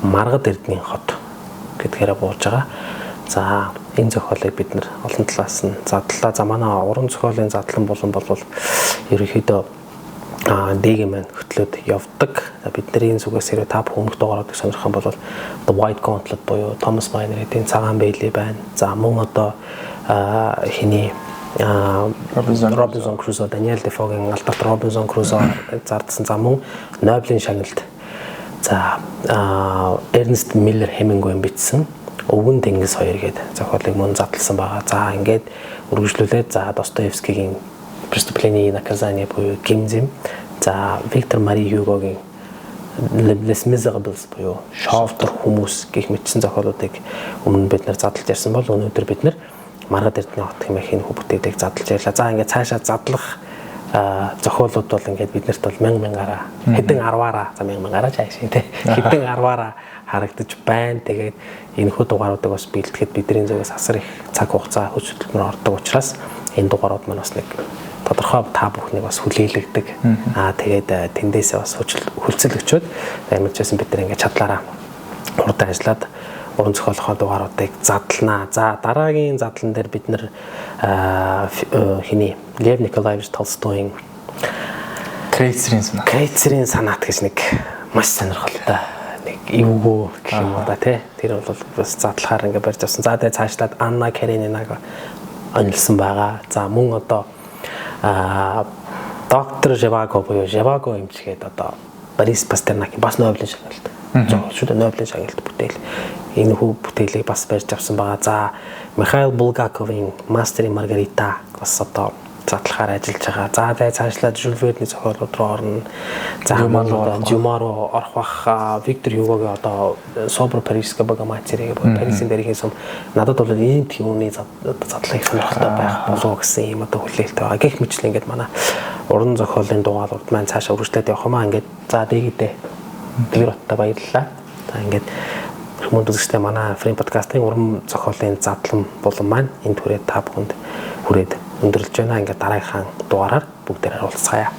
Маргад Эрдэнийн хот гэдгээрээ бууж байгаа. За энэ зохиолыг бид нэр олон талаас нь задлаа. За манай уран зохиолын задлан болон бол ерөнхийдөө дээг маань хөтлөөд явдаг. Бидний энэ зүгээс хэрэг та бүхэн дугааруудыг сонирхох юм бол The White Gauntlet буюу Thomas Miner-ийн Цагаан Бэйли байна. За мөн одоо хиний Robinson Crusoe, Daniel Defoe-гийн Алдарт Robinson Crusoe зардсан. За мөн Нобелийн шагналд за Ernest Miller Hemingway бичсэн Өвгөн тэнгис 2 гэдэг зохиолыг мөн задлсан байгаа. За ингээд үргэлжлүүлээд за Достоевскигийн Преступление и наказание буюу Гимзим. За Виктор Мари Хьюгогийн Les Miserables буюу Шовтор хүмүүс гэх мэтсэн зохиолуудыг өмнө бид нар задлж ярьсан бол өнөөдөр бид нар Маргад Эрдэнийн хот хэмээх энэ бүтээлийг задлж ярьлаа. За ингээд цаашаа задлах зохиолууд бол ингээд биднэрт бол мянга-мянгараа хэдэн 10-аараа за мянга-мянгараа чаашаа тий хэдэн 10-аараа харагдаж байна. Тэгээд энэхүү дугааруудыг бас бэлтгэхэд бидний зүгээс асар их цаг хугацаа хүч хөдөлмөр ордог учраас энэ дугаарууд маань бас нэг тодорхой та бүхнийг бас хүлээлгдэг. Тэгээд тэндээсээ бас хөлцөл өчөөд амьдчсэн бид нар ингээд чадлаараа урд ажиллаад уран зохиолын дугааруудыг задлнаа. За дараагийн задлан дээр бид нэр хиний Лев Николаевич Толстойн Крейцерийн санаат гэж нэг маш сонирхолтой нэг эвгүй гэх юм уу да тий. Тэр бол бас задлахаар ингээд барьж авсан. За тэгээд цаашлаад Анна Каренинаг онилсан байгаа. За мөн одоо доктор Живаго буюу Живаго эмчгээд одоо Борис Пастернаки бас Нобелийн шагналт. Шүдэ Нобелийн шагналт бүтээл. Энэ хүү бүтээлийг бас барьж авсан байгаа. За Михаил Булгаковын Мастер и Маргарита бас одоо задлахаар ажиллаж байгаа. За тэгээд цаашлаад Жюль Верний зохиолууд руу орно. За Дюма руу орох бах. Виктор Хьюгогийн одоо Собор Парижская Богоматерь буюу Парисын дэргийн сум надад бол ийм түүний задлахыг сонирхолтой байх болов гэсэн ийм одоо хүлээлттэй байгаа. Гэх мэтлээ ингээд манай уран зохиолын дугаалууд маань цаашаа үргэлжлээд явах юмаа ингээд за дээдээ тэр утта баярлалаа. За ингээд хүмүүст үзэгчтэй манай Frame podcast-ын уран зохиолын задлан болон маань энэ түрээ та бүхэнд хүрээд өндөрлж байна. Ингээд дараагийнхаа дугаараар бүгдээр уулзцаая.